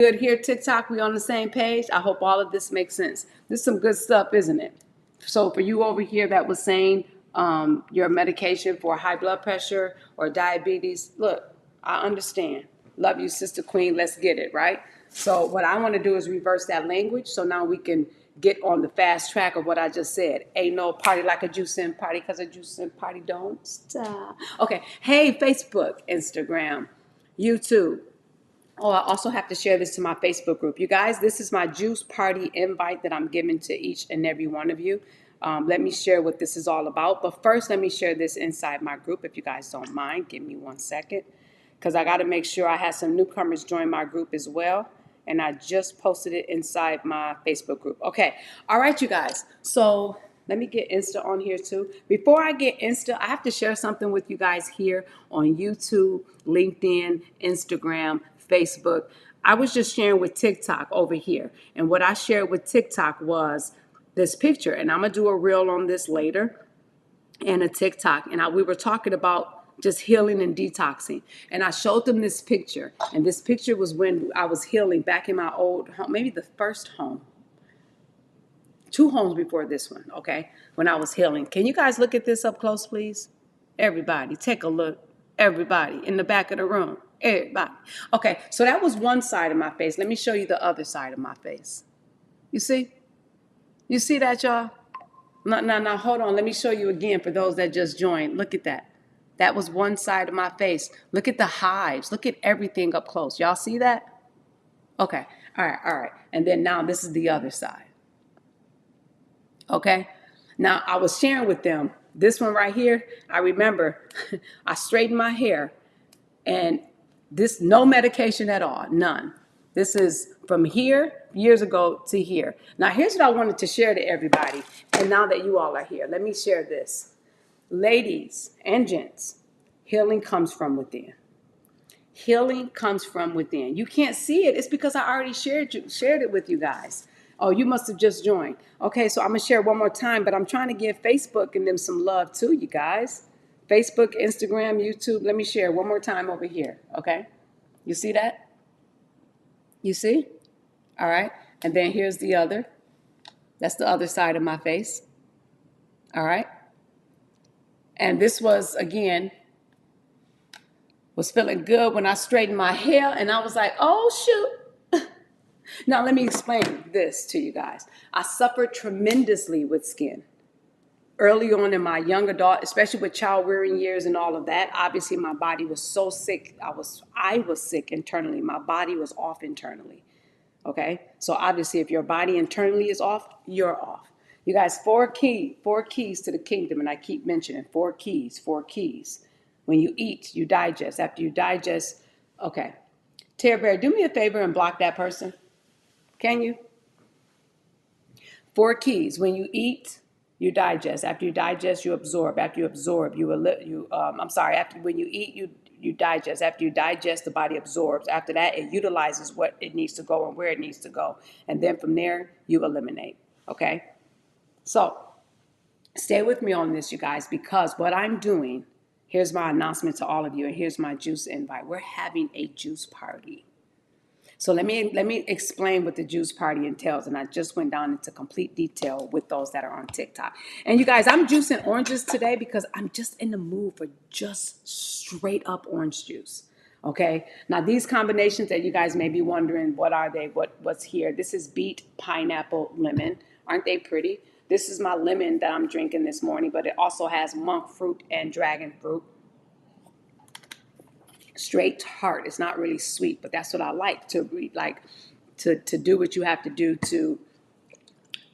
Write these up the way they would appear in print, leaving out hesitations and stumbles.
Good here, TikTok. We on the same page. I hope all of this makes sense. This is some good stuff, isn't it? So for you over here that was saying your medication for high blood pressure or diabetes, look, I understand. Love you, Sister Queen. Let's get it, right? So what I want to do is reverse that language so now we can get on the fast track of what I just said. Ain't no party like a juicing party because a juicing party don't stop. Okay. Hey, Facebook, Instagram, YouTube. Oh, I also have to share this to my Facebook group. You guys, this is my juice party invite that I'm giving to each and every one of you. Let me share what this is all about. But first, let me share this inside my group, if you guys don't mind. Give me 1 second, because I got to make sure I have some newcomers join my group as well. And I just posted it inside my Facebook group. Okay. All right, you guys. So let me get Insta on here too. Before I get Insta, I have to share something with you guys here on YouTube, LinkedIn, Instagram, Facebook. I was just sharing with TikTok over here. And what I shared with TikTok was this picture. And I'm going to do a reel on this later and a TikTok. And we were talking about just healing and detoxing. And I showed them this picture. And this picture was when I was healing back in my old home, maybe the first home. 2 homes before this one, okay, when I was healing. Can you guys look at this up close, please? Everybody, take a look. Everybody in the back of the room. Everybody. Okay, so that was one side of my face. Let me show you the other side of my face. You see? You see that, y'all? Now, hold on. Let me show you again for those that just joined. Look at that. That was one side of my face. Look at the hives. Look at everything up close. Y'all see that? Okay. All right. And then now this is the other side. Okay. Now I was sharing with them this one right here. I remember I straightened my hair and this, no medication at all, none. This is from here years ago to here. Now here's what I wanted to share to everybody. And now that you all are here, let me share this. Ladies and gents, healing comes from within. Healing comes from within. You can't see it. It's because I already shared it with you guys. Oh, you must have just joined. Okay, so I'm going to share one more time, but I'm trying to give Facebook and them some love too, you guys. Facebook, Instagram, YouTube. Let me share one more time over here, okay? You see that? You see? All right. And then here's the other. That's the other side of my face. All right. And this was, again, was feeling good when I straightened my hair, and I was like, oh, shoot. Now, let me explain this to you guys. I suffered tremendously with skin. Early on in my young adult, especially with child rearing years and all of that, obviously my body was so sick. I was sick internally. My body was off internally. Okay? So obviously if your body internally is off, you're off. You guys, four keys to the kingdom, and I keep mentioning four keys. When you eat, you digest. After you digest, okay. Tara Bear, do me a favor and block that person. Can you? 4 keys. When you eat, you digest. After you digest, you absorb. After you absorb, after when you eat, you digest. After you digest, the body absorbs. After that, it utilizes what it needs to go and where it needs to go. And then from there, you eliminate. Okay? So stay with me on this, you guys, because what I'm doing, here's my announcement to all of you, and here's my juice invite. We're having a juice party. So let me explain what the juice party entails. And I just went down into complete detail with those that are on TikTok. And you guys, I'm juicing oranges today because I'm just in the mood for just straight up orange juice. Okay. Now these combinations that you guys may be wondering, what are they? What's here? This is beet, pineapple, lemon. Aren't they pretty? This is my lemon that I'm drinking this morning, but it also has monk fruit and dragon fruit. Straight tart. It's not really sweet, but that's what I like to read, to do what you have to do to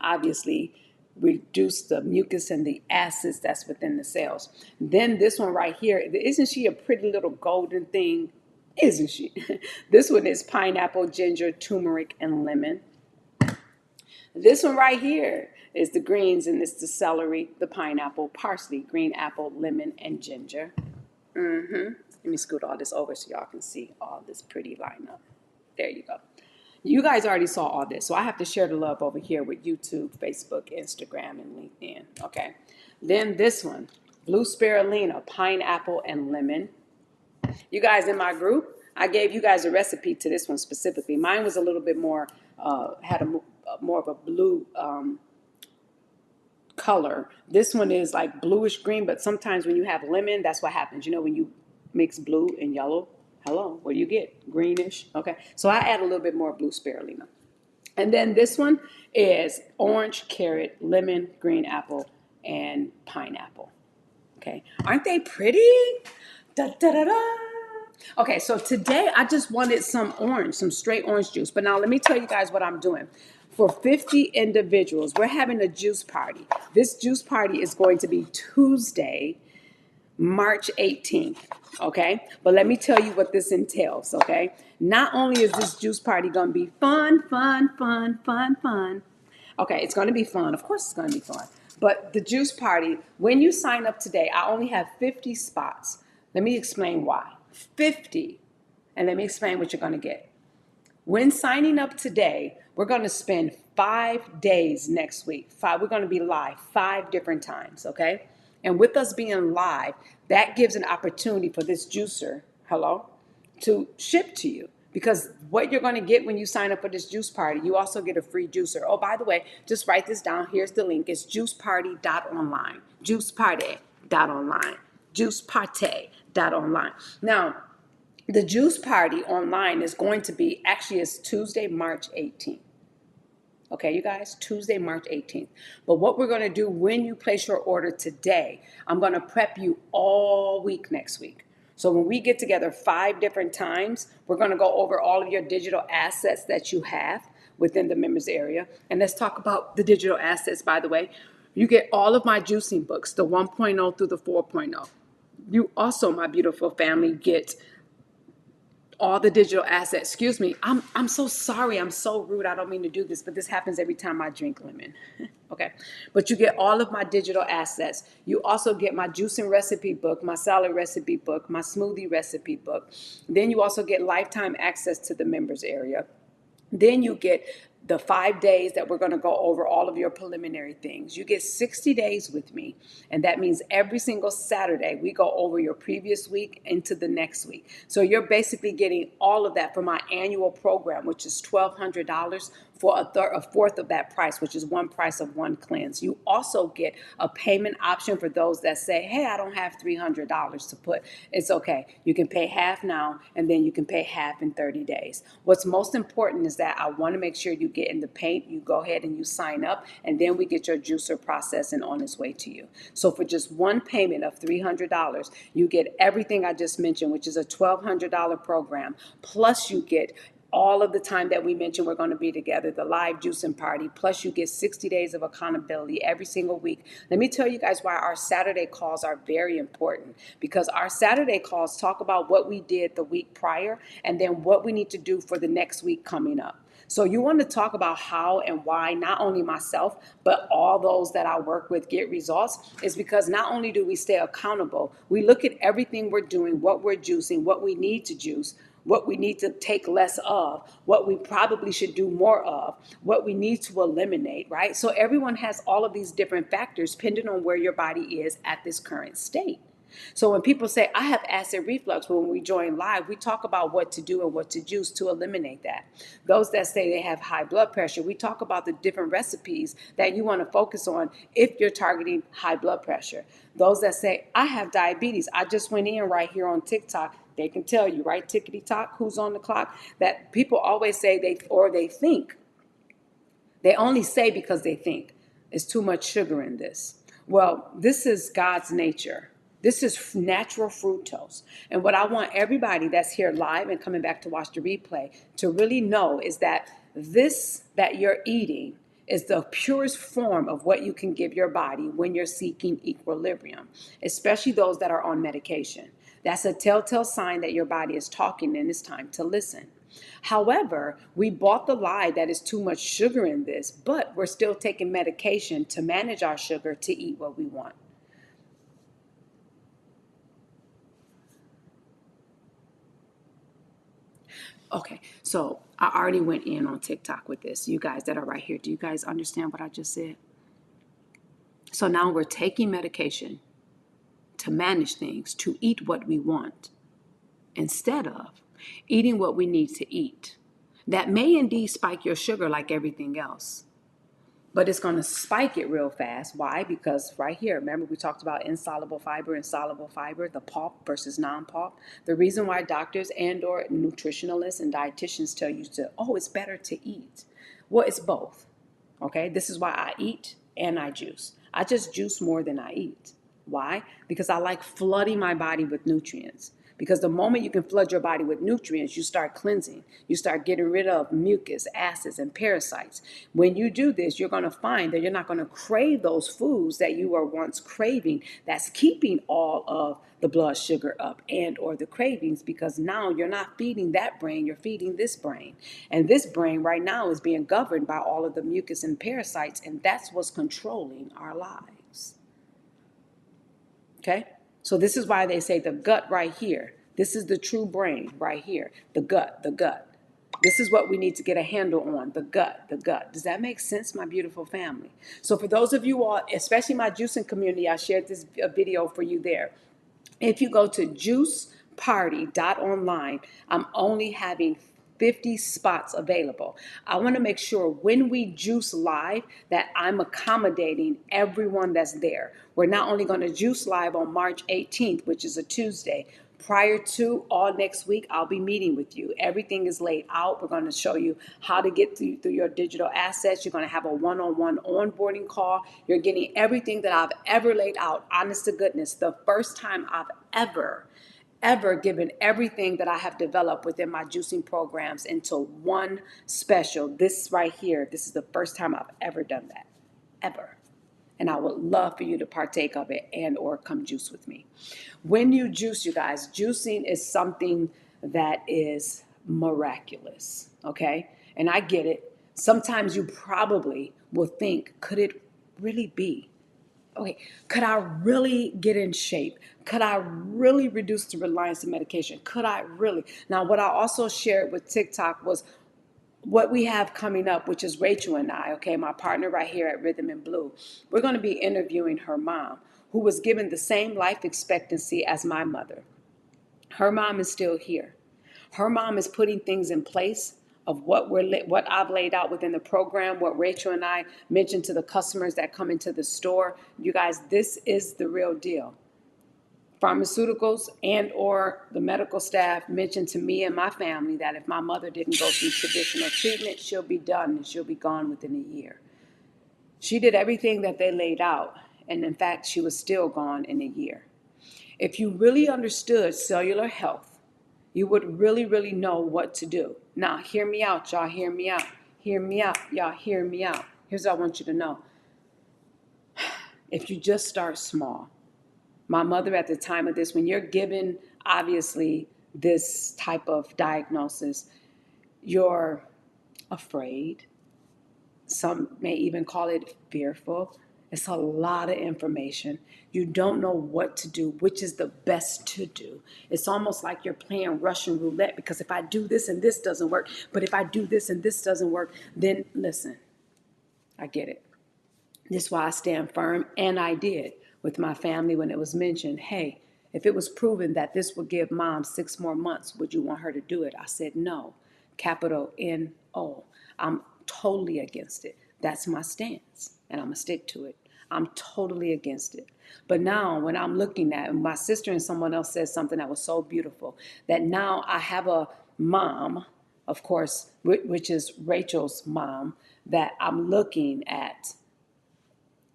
obviously reduce the mucus and the acids that's within the cells. Then this one right here, isn't she a pretty little golden thing? Isn't she? This one is pineapple, ginger, turmeric, and lemon. This one right here is the greens, and it's the celery, the pineapple, parsley, green apple, lemon, and ginger. Let me scoot all this over so y'all can see all this pretty lineup. There you go. You guys already saw all this, so I have to share the love over here with YouTube, Facebook, Instagram, and LinkedIn. Okay. Then this one, blue spirulina, pineapple, and lemon. You guys in my group, I gave you guys a recipe to this one specifically. Mine was a little bit more, had more of a blue color. This one is like bluish green, but sometimes when you have lemon, that's what happens. You know, when you mix blue and yellow, hello, what do you get? Greenish. Okay, so I add a little bit more blue spirulina. And then this one is orange, carrot, lemon, green apple, and pineapple. Okay, aren't they pretty? Da, da, da, da. Okay, so today I just wanted some orange, some straight orange juice. But now let me tell you guys what I'm doing. For 50 individuals, we're having a juice party. This juice party is going to be Tuesday, March 18th, okay? But let me tell you what this entails, okay? Not only is this juice party gonna be fun, okay, it's gonna be fun. Of course it's gonna be fun. But the juice party, when you sign up today, I only have 50 spots. Let me explain why. 50, and let me explain what you're gonna get. When signing up today, we're going to spend 5 days next week. We're going to be live 5 different times, okay? And with us being live, that gives an opportunity for this juicer, hello, to ship to you. Because what you're going to get when you sign up for this juice party, you also get a free juicer. Oh, by the way, just write this down. Here's the link. It's juiceparty.online. Juiceparty.online. Juiceparty.online. Now, the juice party online is going to be, actually it's Tuesday, March 18th. Okay, you guys, Tuesday, March 18th. But what we're going to do when you place your order today, I'm going to prep you all week next week. So when we get together 5 different times, we're going to go over all of your digital assets that you have within the members area. And let's talk about the digital assets, by the way. You get all of my juicing books, the 1.0 through the 4.0. You also, my beautiful family, get all the digital assets. Excuse me. I'm so sorry. I'm so rude. I don't mean to do this, but this happens every time I drink lemon. Okay. But you get all of my digital assets. You also get my juicing recipe book, my salad recipe book, my smoothie recipe book. Then you also get lifetime access to the members area. Then you get the 5 days that we're going to go over all of your preliminary things. You get 60 days with me. And that means every single Saturday, we go over your previous week into the next week. So you're basically getting all of that for my annual program, which is $1,200 for a fourth of that price, which is one price of one cleanse. You also get a payment option for those that say, hey, I don't have $300 to put. It's okay. You can pay half now, and then you can pay half in 30 days. What's most important is that I want to make sure you get in the paint, you go ahead and you sign up, and then we get your juicer processed and on its way to you. So for just one payment of $300, you get everything I just mentioned, which is a $1,200 program, plus you get all of the time that we mentioned we're going to be together, the live juicing party, plus you get 60 days of accountability every single week. Let me tell you guys why our Saturday calls are very important, because our Saturday calls talk about what we did the week prior and then what we need to do for the next week coming up. So you want to talk about how and why not only myself, but all those that I work with get results, is because not only do we stay accountable, we look at everything we're doing, what we're juicing, what we need to juice, what we need to take less of, what we probably should do more of, what we need to eliminate, right? So everyone has all of these different factors depending on where your body is at this current state. So when people say, I have acid reflux, when we join live, we talk about what to do and what to juice to eliminate that. Those that say they have high blood pressure, we talk about the different recipes that you want to focus on if you're targeting high blood pressure. Those that say, I have diabetes, I just went in right here on TikTok. They can tell you, right, tickety tock, who's on the clock, that people always say they think. They only say because they think it's too much sugar in this. Well, this is God's nature. This is natural fructose. And what I want everybody that's here live and coming back to watch the replay to really know is that this that you're eating is the purest form of what you can give your body when you're seeking equilibrium, especially those that are on medication. That's a telltale sign that your body is talking and it's time to listen. However, we bought the lie that is too much sugar in this, but we're still taking medication to manage our sugar to eat what we want. Okay, so I already went in on TikTok with this. You guys that are right here, do you guys understand what I just said? So now we're taking medication to manage things, to eat what we want, instead of eating what we need to eat. That may indeed spike your sugar like everything else, but it's going to spike it real fast. Why? Because right here, remember we talked about insoluble fiber, the pulp versus non-pulp. The reason why doctors and or nutritionalists and dietitians tell you to, oh, it's better to eat. Well, it's both. Okay, this is why I eat and I juice. I just juice more than I eat. Why? Because I like flooding my body with nutrients. Because the moment you can flood your body with nutrients, you start cleansing. You start getting rid of mucus, acids, and parasites. When you do this, you're going to find that you're not going to crave those foods that you were once craving that's keeping all of the blood sugar up and or the cravings, because now you're not feeding that brain, you're feeding this brain. And this brain right now is being governed by all of the mucus and parasites, and that's what's controlling our lives. Okay? So this is why they say the gut right here. This is the true brain right here. The gut, the gut. This is what we need to get a handle on, the gut, the gut. Does that make sense, my beautiful family? So for those of you all, especially my juicing community, I shared this video for you there. If you go to juiceparty.online, I'm only having 50 spots available. I want to make sure when we juice live that I'm accommodating everyone that's there. We're not only going to juice live on March 18th, which is a Tuesday. Prior to all next week, I'll be meeting with you. Everything is laid out. We're going to show you how to get through your digital assets. You're going to have a one-on-one onboarding call. You're getting everything that I've ever laid out, honest to goodness. The first time I've ever given everything that I have developed within my juicing programs into one special. This right here, this is the first time I've ever done that, ever. And I would love for you to partake of it and or come juice with me. When you juice, you guys, juicing is something that is miraculous, okay? And I get it. Sometimes you probably will think, could it really be? Okay, could I really get in shape? Could I really reduce the reliance on medication? Could I really? Now, what I also shared with TikTok was what we have coming up, which is Rachel and I, okay, my partner right here at Rhythm and Blue. We're going to be interviewing her mom, who was given the same life expectancy as my mother. Her mom is still here. Her mom is putting things in place of what I've laid out within the program, what Rachel and I mentioned to the customers that come into the store. You guys, this is the real deal. Pharmaceuticals and or the medical staff mentioned to me and my family that if my mother didn't go through traditional treatment, she'll be done and she'll be gone within a year. She did everything that they laid out, and in fact, she was still gone in a year. If you really understood cellular health, you would really, really know what to do. Now, hear me out, y'all. Hear me out. Hear me out, y'all. Hear me out. Here's what I want you to know. If you just start small. My mother at the time of this, when you're given, obviously, this type of diagnosis, you're afraid. Some may even call it fearful. It's a lot of information. You don't know what to do, which is the best to do. It's almost like you're playing Russian roulette, because if I do this and this doesn't work, but if I do this and this doesn't work, then listen, I get it. This is why I stand firm, and I did with my family when it was mentioned, hey, if it was proven that this would give mom 6 more months, would you want her to do it? I said no, capital N-O. I'm totally against it. That's my stance, and I'm going to stick to it. I'm totally against it. But now when I'm looking at, my sister and someone else said something that was so beautiful, that now I have a mom, of course, which is Rachel's mom, that I'm looking at.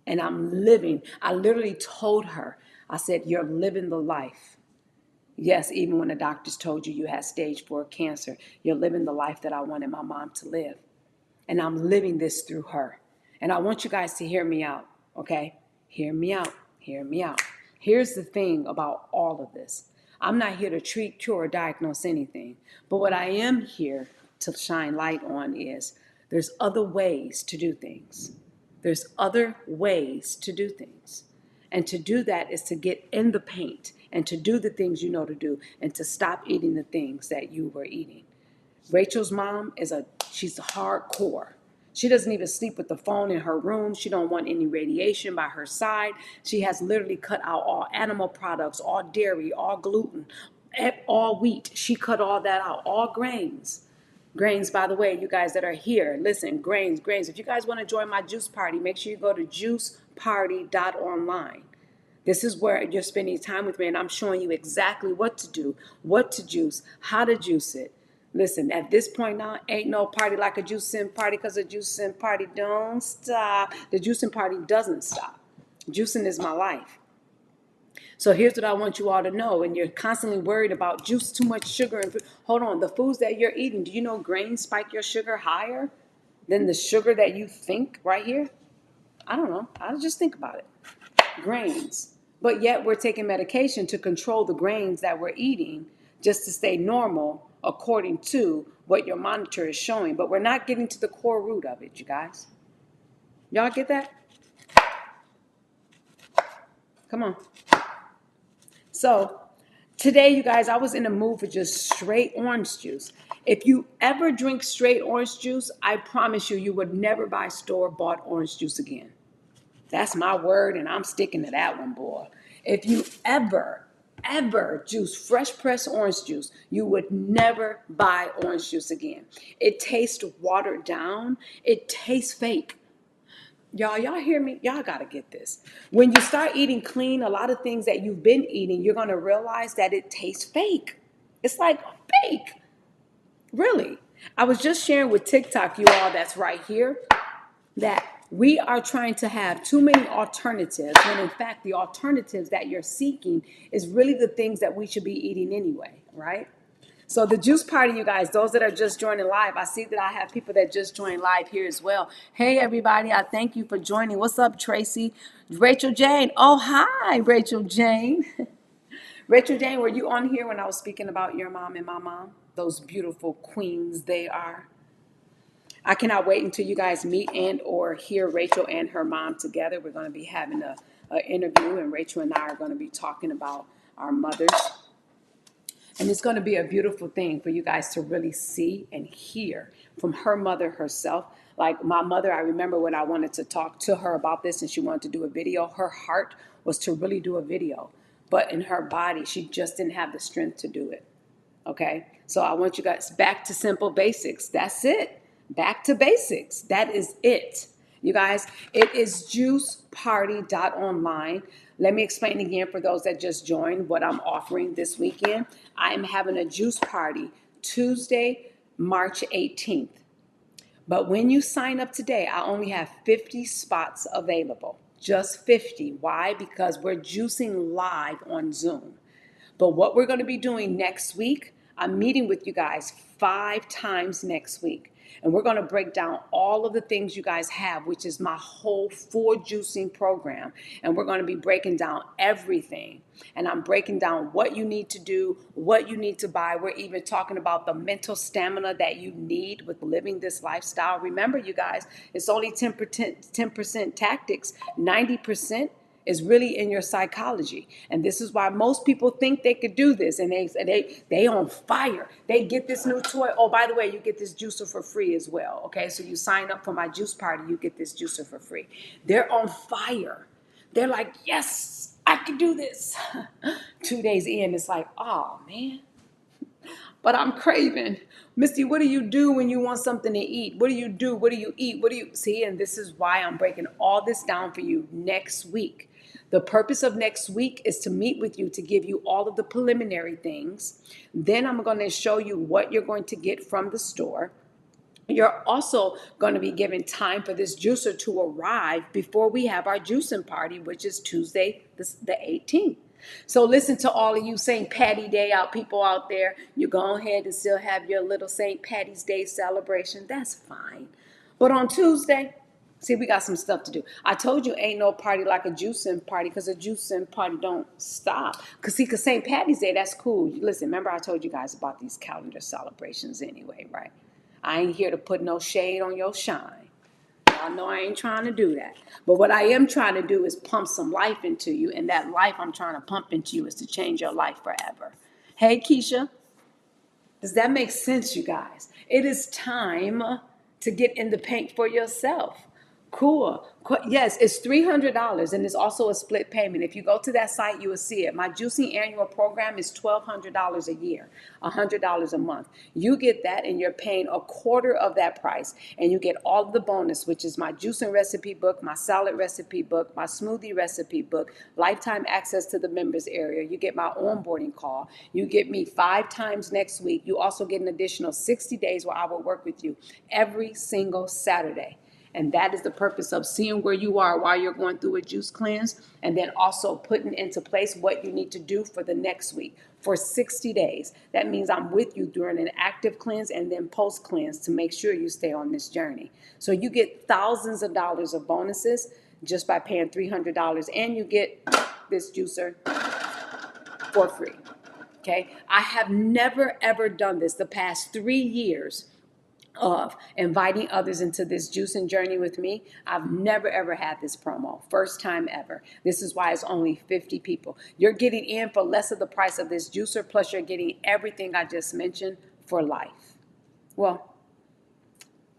And I'm living. I literally told her, I said, you're living the life. Yes, even when the doctors told you had stage 4 cancer, you're living the life that I wanted my mom to live. And I'm living this through her. And I want you guys to hear me out, okay? Hear me out. Hear me out. Here's the thing about all of this. I'm not here to treat, cure, or diagnose anything. But what I am here to shine light on is there's other ways to do things. There's other ways to do things. And to do that is to get in the paint and to do the things you know to do and to stop eating the things that you were eating. Rachel's mom she's hardcore. She doesn't even sleep with the phone in her room. She don't want any radiation by her side. She has literally cut out all animal products, all dairy, all gluten, all wheat. She cut all that out, all grains. Grains, by the way, you guys that are here, listen, grains. If you guys want to join my juice party, make sure you go to juiceparty.online. This is where you're spending time with me, and I'm showing you exactly what to do, what to juice, how to juice it. Listen, at this point now, ain't no party like a juicing party, because a juicing party don't stop. The juicing party doesn't stop. Juicing is my life. So here's what I want you all to know. And you're constantly worried about juice, too much sugar. And hold on, the foods that you're eating, do you know grains spike your sugar higher than the sugar that you think right here? I don't know. I just think about it. Grains. But yet we're taking medication to control the grains that we're eating just to stay normal according to what your monitor is showing. But we're not getting to the core root of it, you guys. Y'all get that? Come on. So today, you guys, I was in the mood for just straight orange juice. If you ever drink straight orange juice, I promise you, you would never buy store-bought orange juice again. That's my word, and I'm sticking to that one, boy. If you ever juice fresh pressed orange juice, you would never buy orange juice again. It tastes watered down. It tastes fake. Y'all hear me? Y'all got to get this. When you start eating clean, a lot of things that you've been eating, you're going to realize that it tastes fake. It's like fake. Really. I was just sharing with TikTok, you all that's right here, that we are trying to have too many alternatives, when in fact the alternatives that you're seeking is really the things that we should be eating anyway, right? So the juice party, you guys, those that are just joining live, I see that I have people that just joined live here as well. Hey, everybody, I thank you for joining. What's up, Tracy? Rachel Jane. Oh, hi, Rachel Jane. Rachel Jane, were you on here when I was speaking about your mom and my mom? Those beautiful queens they are. I cannot wait until you guys meet and or hear Rachel and her mom together. We're going to be having an interview, and Rachel and I are going to be talking about our mothers. And it's going to be a beautiful thing for you guys to really see and hear from her mother herself. Like my mother, I remember when I wanted to talk to her about this and she wanted to do a video, her heart was to really do a video. But in her body, she just didn't have the strength to do it. Okay? So I want you guys back to simple basics. That's it. Back to basics. That is it. You guys, it is juiceparty.online. Let me explain again for those that just joined what I'm offering this weekend. I'm having a juice party Tuesday, March 18th. But when you sign up today, I only have 50 spots available. Just 50. Why? Because we're juicing live on Zoom. But what we're going to be doing next week, I'm meeting with you guys 5 times next week. And we're going to break down all of the things you guys have, which is my whole 4 juicing program. And we're going to be breaking down everything. And I'm breaking down what you need to do, what you need to buy. We're even talking about the mental stamina that you need with living this lifestyle. Remember, you guys, it's only 10% tactics, 90% is really in your psychology. And this is why most people think they could do this, and they on fire. They get this new toy. Oh, by the way, you get this juicer for free as well. Okay, so you sign up for my juice party, you get this juicer for free. They're on fire. They're like, yes, I can do this. 2 days in, it's like, oh man, but I'm craving. Misty, what do you do when you want something to eat? What do you do? What do you eat? What do you see? And this is why I'm breaking all this down for you next week. The purpose of next week is to meet with you to give you all of the preliminary things. Then I'm going to show you what you're going to get from the store. You're also going to be given time for this juicer to arrive before we have our juicing party, which is Tuesday, the 18th. So listen to all of you St. Patty Day out people out there. You go ahead and still have your little St. Patty's Day celebration. That's fine. But on Tuesday, see, we got some stuff to do. I told you ain't no party like a juicing party, because a juicing party don't stop. Because St. Patty's Day, that's cool. Listen, remember I told you guys about these calendar celebrations anyway, right? I ain't here to put no shade on your shine. Y'all know I ain't trying to do that. But what I am trying to do is pump some life into you. And that life I'm trying to pump into you is to change your life forever. Hey, Keisha. Does that make sense, you guys? It is time to get in the paint for yourself. Cool. Yes, it's $300 and it's also a split payment. If you go to that site, you will see it. My juicing annual program is $1,200 a year, $100 a month. You get that and you're paying a quarter of that price. And you get all of the bonus, which is my juicing recipe book, my salad recipe book, my smoothie recipe book, lifetime access to the members area. You get my onboarding call. You get me 5 times next week. You also get an additional 60 days where I will work with you every single Saturday. And that is the purpose of seeing where you are while you're going through a juice cleanse, and then also putting into place what you need to do for the next week for 60 days. That means I'm with you during an active cleanse and then post cleanse to make sure you stay on this journey. So you get thousands of dollars of bonuses just by paying $300, and you get this juicer for free. Okay. I have never ever done this the past 3 years of inviting others into this juicing journey with me. I've never ever had this promo. First time ever. This is why it's only 50 people. You're getting in for less of the price of this juicer, plus you're getting everything I just mentioned for life. Well,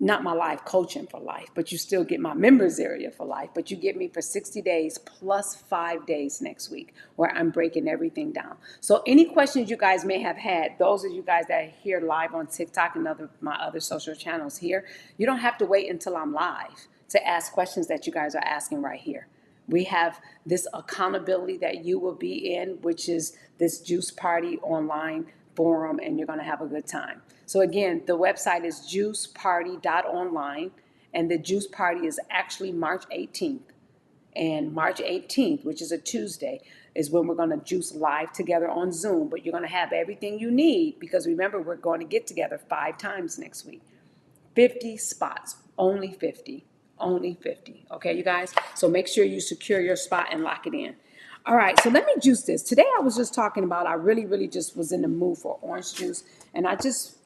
not my life coaching for life, but you still get my members area for life. But you get me for 60 days plus 5 days next week where I'm breaking everything down. So any questions you guys may have had, those of you guys that are here live on TikTok and my other social channels here, you don't have to wait until I'm live to ask questions that you guys are asking right here. We have this accountability that you will be in, which is this Juice Party online forum, and you're going to have a good time. So again, the website is juiceparty.online, and the Juice Party is actually March 18th. And March 18th, which is a Tuesday, is when we're going to juice live together on Zoom. But you're going to have everything you need, because remember, we're going to get together 5 times next week. 50 spots, only 50. Only 50. Okay, you guys? So make sure you secure your spot and lock it in. All right, so let me juice this. Today I was just talking about, I really just was in the mood for orange juice, and I just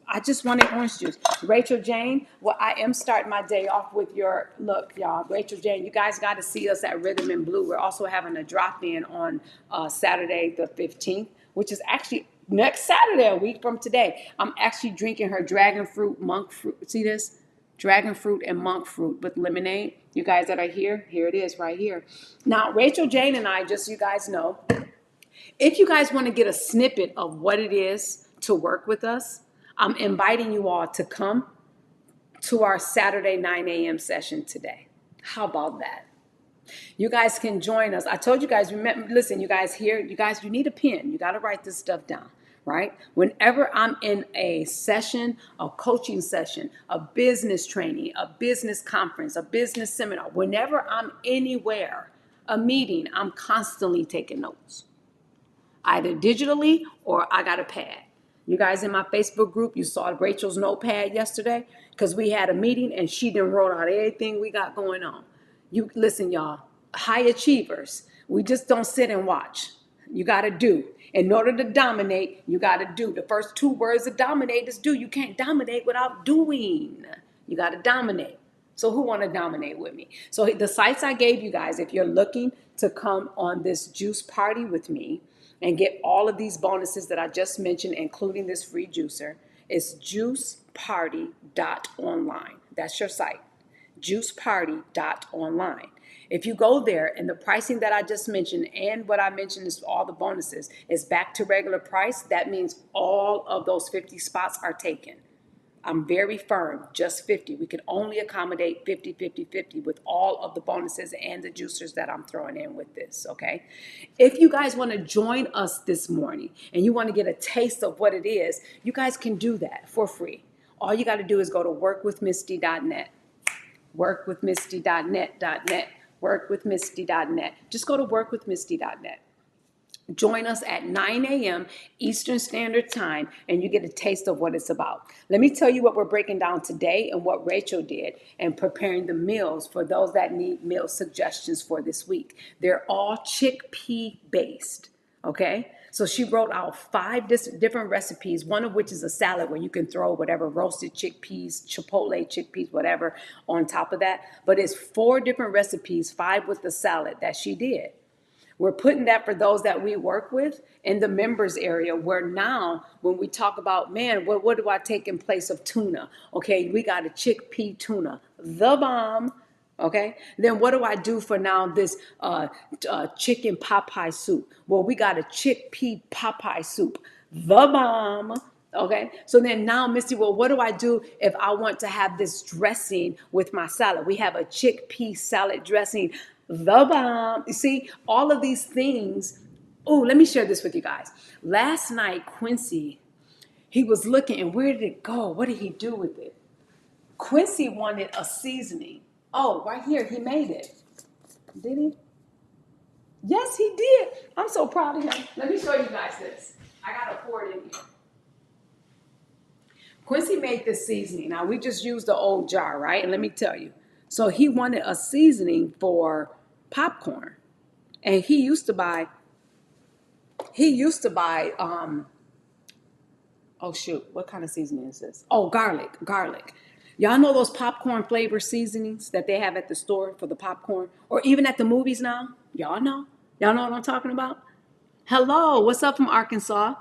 wanted orange juice. Rachel Jane, well, I am starting my day off with your, look, y'all, Rachel Jane, you guys got to see us at Rhythm and Blue. We're also having a drop-in on Saturday the 15th, which is actually next Saturday, a week from today. I'm actually drinking her dragon fruit, monk fruit. See this? Dragon fruit and monk fruit with lemonade. You guys that are here, here it is right here. Now, Rachel Jane and I, just so you guys know, if you guys want to get a snippet of what it is to work with us, I'm inviting you all to come to our Saturday 9 a.m. session today. How about that? You guys can join us. I told you guys, listen, you guys here, you need a pen. You got to write this stuff down. Right? Whenever I'm in a session, a coaching session, a business training, a business conference, a business seminar, whenever I'm anywhere, a meeting, I'm constantly taking notes, either digitally or I got a pad. You guys in my Facebook group, you saw Rachel's notepad yesterday because we had a meeting and she done wrote out everything we got going on. You listen, y'all, high achievers, we just don't sit and watch. You got to do. In order to dominate, you got to do. The first 2 words of dominate is do. You can't dominate without doing. You got to dominate. So who want to dominate with me? So the sites I gave you guys, if you're looking to come on this juice party with me and get all of these bonuses that I just mentioned, including this free juicer, is juiceparty.online. That's your site, juiceparty.online. If you go there and the pricing that I just mentioned and what I mentioned is all the bonuses is back to regular price, that means all of those 50 spots are taken. I'm very firm, just 50. We can only accommodate 50, 50, 50 with all of the bonuses and the juicers that I'm throwing in with this, okay? If you guys want to join us this morning and you want to get a taste of what it is, you guys can do that for free. All you got to do is go to workwithmisty.net, workwithmisty.net, workwithmisty.net. Just go to workwithmisty.net. Join us at 9 a.m. Eastern Standard Time, and you get a taste of what it's about. Let me tell you what we're breaking down today and what Rachel did and preparing the meals for those that need meal suggestions for this week. They're all chickpea based, okay? So she wrote out 5 different recipes, one of which is a salad where you can throw whatever roasted chickpeas, chipotle chickpeas, whatever on top of that. But it's 4 different recipes, 5 with the salad that she did. We're putting that for those that we work with in the members area, where now when we talk about, man, what do I take in place of tuna? Okay, we got a chickpea tuna, the bomb, Okay, then what do I do for now this chicken pot pie soup? Well, we got a chickpea pot pie soup, the bomb. Okay, so then now, Misty, well, what do I do if I want to have this dressing with my salad? We have a chickpea salad dressing, the bomb. You see, all of these things. Oh, let me share this with you guys. Last night, Quincy, he was looking, and where did it go? What did he do with it? Quincy wanted a seasoning. Oh, right here, he made it. Did he? Yes, he did. I'm so proud of him. Let me show you guys this. I gotta pour it in here. Quincy made this seasoning. Now we just used the old jar, right? And let me tell you. So he wanted a seasoning for popcorn. And he used to buy oh shoot, what kind of seasoning is this? Oh, garlic. Y'all know those popcorn flavor seasonings that they have at the store for the popcorn or even at the movies now? Y'all know? Y'all know what I'm talking about? Hello, what's up from Arkansas?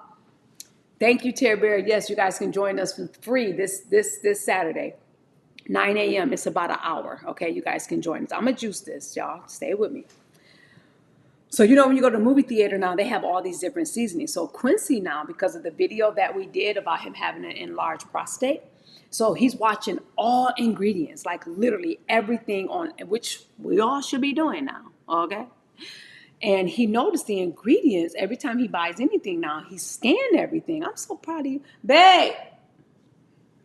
Thank you, Terry Bear. Yes, you guys can join us for free this Saturday, 9 a.m. It's about an hour. Okay, you guys can join us. I'm gonna juice this, y'all. Stay with me. So, when you go to the movie theater now, they have all these different seasonings. So Quincy now, because of the video that we did about him having an enlarged prostate, so he's watching all ingredients, like literally everything on, which we all should be doing now, okay? And he noticed the ingredients every time he buys anything now. He scanned everything. I'm so proud of you. Babe!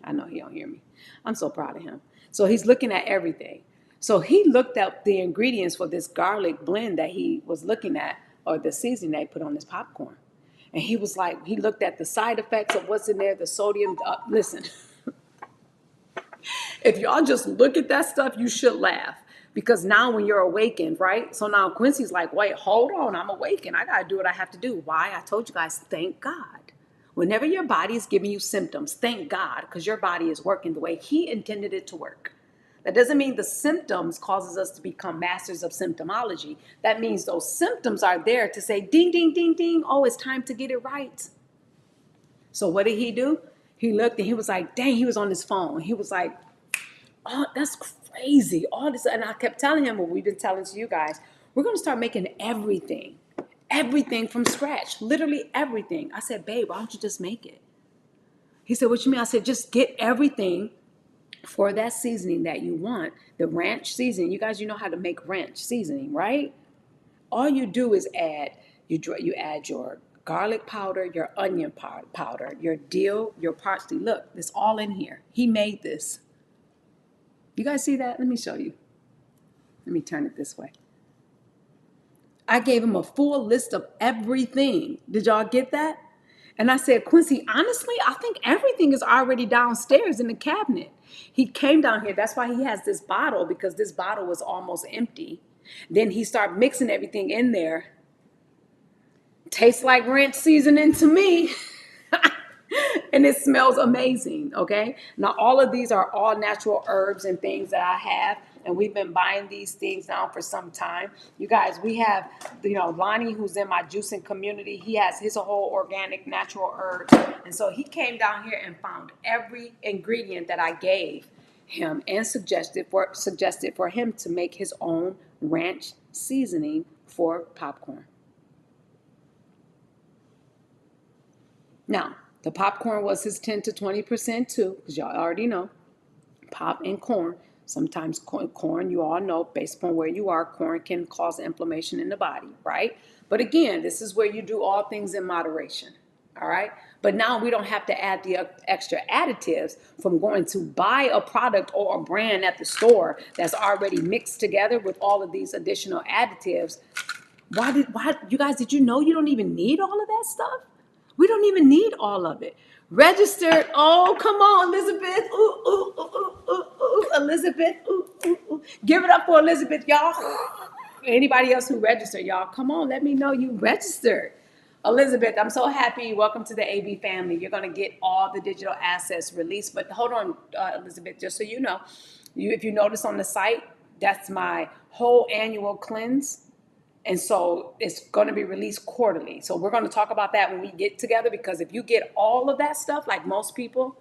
I know he don't hear me. I'm so proud of him. So he's looking at everything. So he looked up the ingredients for this garlic blend that he was looking at, or the seasoning they put on this popcorn. And he was like, he looked at the side effects of what's in there, the sodium. Listen, if y'all just look at that stuff, you should laugh. Because now when you're awakened, right? So now Quincy's like, wait, hold on, I'm awakened. I got to do what I have to do. Why? I told you guys, thank God. Whenever your body is giving you symptoms, thank God, because your body is working the way he intended it to work. That doesn't mean the symptoms causes us to become masters of symptomology. That means those symptoms are there to say, ding, ding, ding, ding. Oh, it's time to get it right. So what did he do? He looked and he was like, dang, he was on his phone. He was like, oh, that's crazy. All this. And I kept telling him what we've been telling to you guys. We're going to start making everything from scratch, literally everything. I said, babe, why don't you just make it? He said, what you mean? I said, just get everything for that seasoning that you want, the ranch seasoning. You guys, you know how to make ranch seasoning, right? All you do is you add your garlic powder, your onion powder, your dill, your parsley. Look, it's all in here. He made this. You guys see that? Let me show you. Let me turn it this way. I gave him a full list of everything. Did y'all get that? And I said, Quincy, honestly, I think everything is already downstairs in the cabinet. He came down here. That's why he has this bottle, because this bottle was almost empty. Then he started mixing everything in there. Tastes like ranch seasoning to me. And it smells amazing, okay? Now, all of these are all natural herbs and things that I have, and we've been buying these things now for some time. You guys, we have, Lonnie, who's in my juicing community. He has his whole organic natural herbs, and so he came down here and found every ingredient that I gave him and suggested for him to make his own ranch seasoning for popcorn. Now, the popcorn was his 10 to 20% too, because y'all already know. Pop and corn. Sometimes corn, you all know, based upon where you are, corn can cause inflammation in the body, right? But again, this is where you do all things in moderation, all right? But now we don't have to add the extra additives from going to buy a product or a brand at the store that's already mixed together with all of these additional additives. Why, you guys, did you know you don't even need all of that stuff? We don't even need all of it. Registered. Oh, come on, Elizabeth. Ooh, ooh, ooh, ooh, ooh, Elizabeth. Ooh, ooh, ooh. Give it up for Elizabeth, y'all. Anybody else who registered, y'all, come on, let me know you registered. Elizabeth, I'm so happy. Welcome to the AB family. You're going to get all the digital assets released. But hold on, Elizabeth, just so you know, if you notice on the site, that's my whole annual cleanse. And so it's going to be released quarterly. So we're going to talk about that when we get together, because if you get all of that stuff, like most people,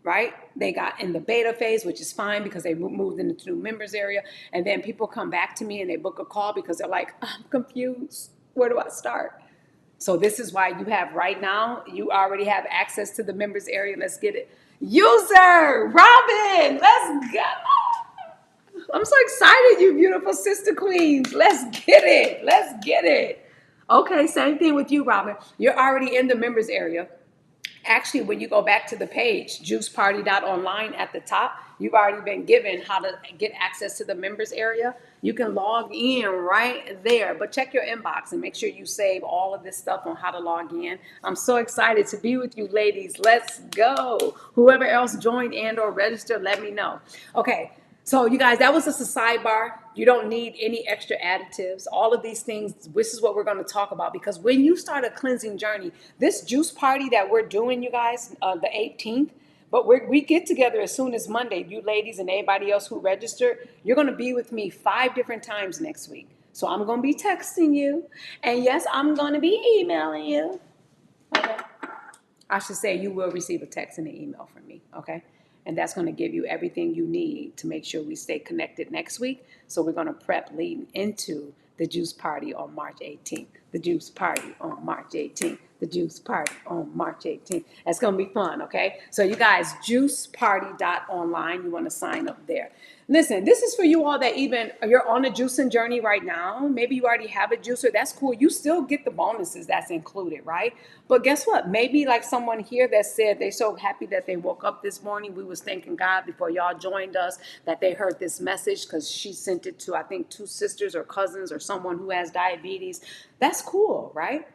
right? They got in the beta phase, which is fine because they moved into the new members area. And then people come back to me and they book a call because they're like, I'm confused. Where do I start? So this is why you have right now, you already have access to the members area. Let's get it. User, Robin, let's go. I'm so excited, you beautiful sister queens. Let's get it. Let's get it. Okay, same thing with you, Robin. You're already in the members area. Actually, when you go back to the page, juiceparty.online at the top, you've already been given how to get access to the members area. You can log in right there, but check your inbox and make sure you save all of this stuff on how to log in. I'm so excited to be with you, ladies. Let's go. Whoever else joined and or registered, let me know. Okay. So you guys, that was just a sidebar. You don't need any extra additives. All of these things, this is what we're going to talk about, because when you start a cleansing journey, this juice party that we're doing, you guys, the 18th, but we get together as soon as Monday, you ladies and everybody else who registered, you're going to be with me 5 different times next week. So I'm going to be texting you. And yes, I'm going to be emailing you. Okay. I should say you will receive a text and an email from me. Okay. And that's going to give you everything you need to make sure we stay connected next week. So we're going to prep leading into the juice party on March 18th. The juice party on March 18th. The juice party on March 18th. That's going to be fun, okay? So you guys, juiceparty.online, you want to sign up there. Listen, this is for you all that even you're on a juicing journey right now. Maybe you already have a juicer. That's cool. You still get the bonuses that's included, right? But guess what? Maybe like someone here that said they're so happy that they woke up this morning. We was thanking God before y'all joined us that they heard this message because she sent it to, I think, 2 sisters or cousins or someone who has diabetes. That's cool, right?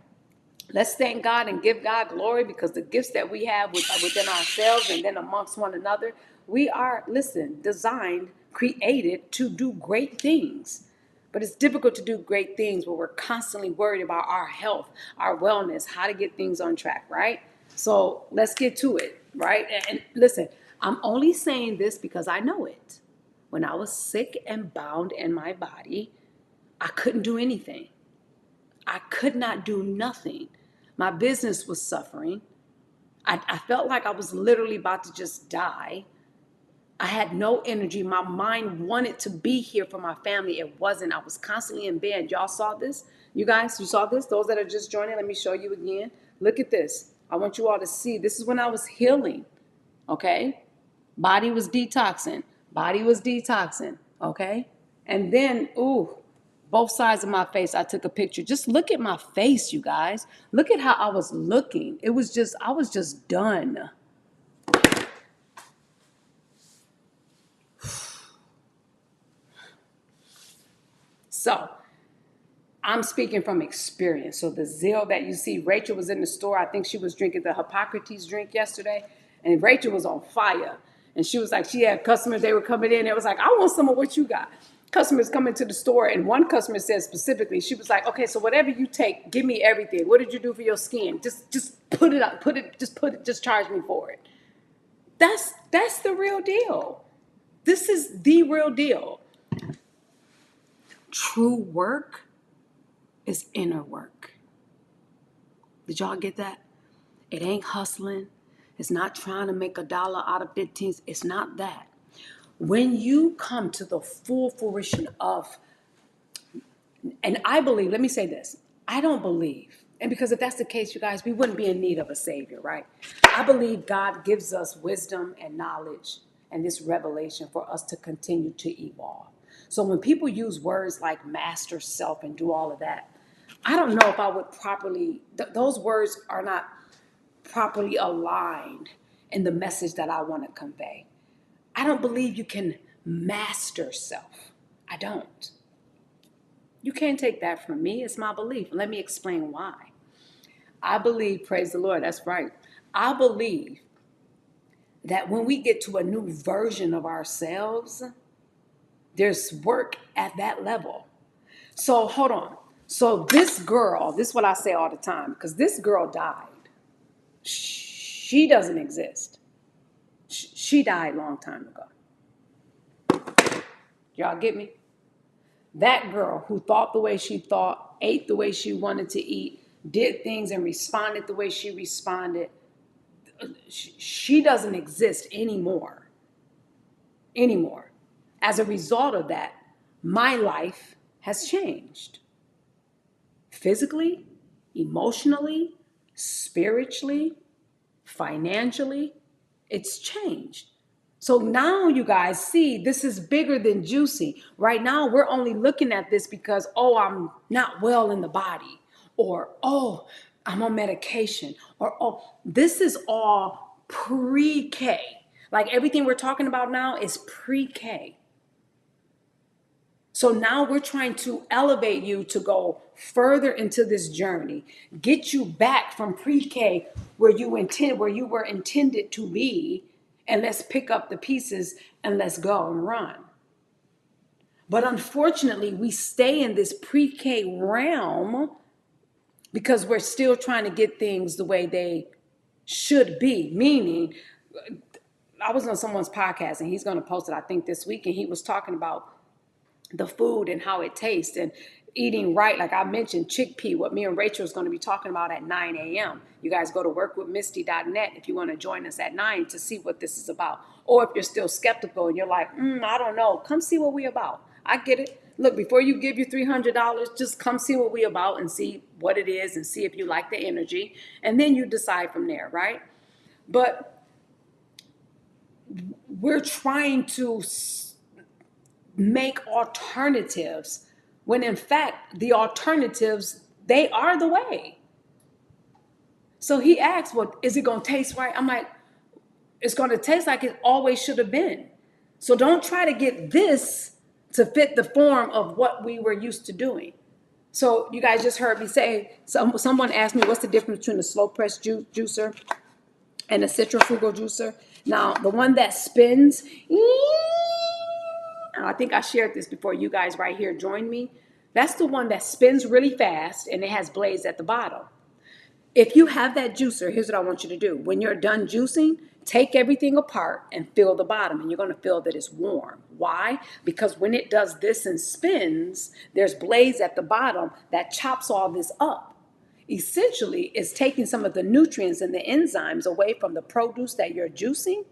Let's thank God and give God glory, because the gifts that we have within ourselves and then amongst one another, we are, listen, designed, created to do great things. But it's difficult to do great things when we're constantly worried about our health, our wellness, how to get things on track, right? So let's get to it, right? And listen, I'm only saying this because I know it. When I was sick and bound in my body, I couldn't do anything. I could not do nothing. My business was suffering. I felt like I was literally about to just die. I had no energy. My mind wanted to be here for my family. It wasn't. I was constantly in bed. Y'all saw this? You guys, you saw this? Those that are just joining, let me show you again. Look at this. I want you all to see. This is when I was healing, okay? Body was detoxing. Body was detoxing, okay? And then, ooh, both sides of my face, I took a picture. Just look at my face, you guys. Look at how I was looking. It was just, I was just done. So I'm speaking from experience. So the zeal that you see, Rachel was in the store. I think she was drinking the Hippocrates drink yesterday. And Rachel was on fire. And she was like, she had customers, they were coming in. It was like, I want some of what you got. Customers coming to the store. And one customer said specifically, she was like, okay, so whatever you take, give me everything. What did you do for your skin? Just put it up, just charge me for it. That's the real deal. This is the real deal. True work is inner work. Did y'all get that? It ain't hustling. It's not trying to make $1 out of 15. It's not that. When you come to the full fruition of, and I believe, let me say this, I don't believe, and because if that's the case, you guys, we wouldn't be in need of a savior, right? I believe God gives us wisdom and knowledge and this revelation for us to continue to evolve. So when people use words like master self and do all of that, I don't know if I would properly, those words are not properly aligned in the message that I want to convey. I don't believe you can master self. I don't. You can't take that from me. It's my belief. Let me explain why. I believe, praise the Lord, that's right. I believe that when we get to a new version of ourselves, there's work at that level. So hold on. So this girl, this is what I say all the time, because this girl died. She doesn't exist. She died a long time ago. Y'all get me? That girl who thought the way she thought, ate the way she wanted to eat, did things and responded the way she responded, she doesn't exist anymore. As a result of that, my life has changed. Physically, emotionally, spiritually, financially, it's changed. So now you guys see this is bigger than juicy. Right now, we're only looking at this because, oh, I'm not well in the body, or oh, I'm on medication, or oh, this is all pre-K. Like everything we're talking about now is pre-K. So now we're trying to elevate you to go further into this journey, get you back from pre-K where you were intended to be, and let's pick up the pieces and let's go and run. But unfortunately, we stay in this pre-K realm because we're still trying to get things the way they should be. Meaning, I was on someone's podcast and he's going to post it, I think, this week, and he was talking about the food and how it tastes and eating right. Like I mentioned, chickpea, what me and Rachel is going to be talking about at 9 a.m. You guys go to workwithmisty.net if you want to join us at 9 to see what this is about. Or if you're still skeptical and you're like, I don't know, come see what we're about. I get it. Look, before you give your $300, just come see what we're about and see what it is and see if you like the energy. And then you decide from there, right? But we're trying to make alternatives when in fact the alternatives, they are the way. So he asked, well, is it going to taste right? I'm like, it's going to taste like it always should have been. So don't try to get this to fit the form of what we were used to doing. So you guys just heard me say, someone asked me what's the difference between a slow press juicer and a centrifugal juicer. Now, the one that spins, and I think I shared this before, you guys right here joined me. That's the one that spins really fast and it has blades at the bottom. If you have that juicer, here's what I want you to do. When you're done juicing, take everything apart and feel the bottom, and you're going to feel that it's warm. Why? Because when it does this and spins, there's blades at the bottom that chops all this up. Essentially, it's taking some of the nutrients and the enzymes away from the produce that you're juicing,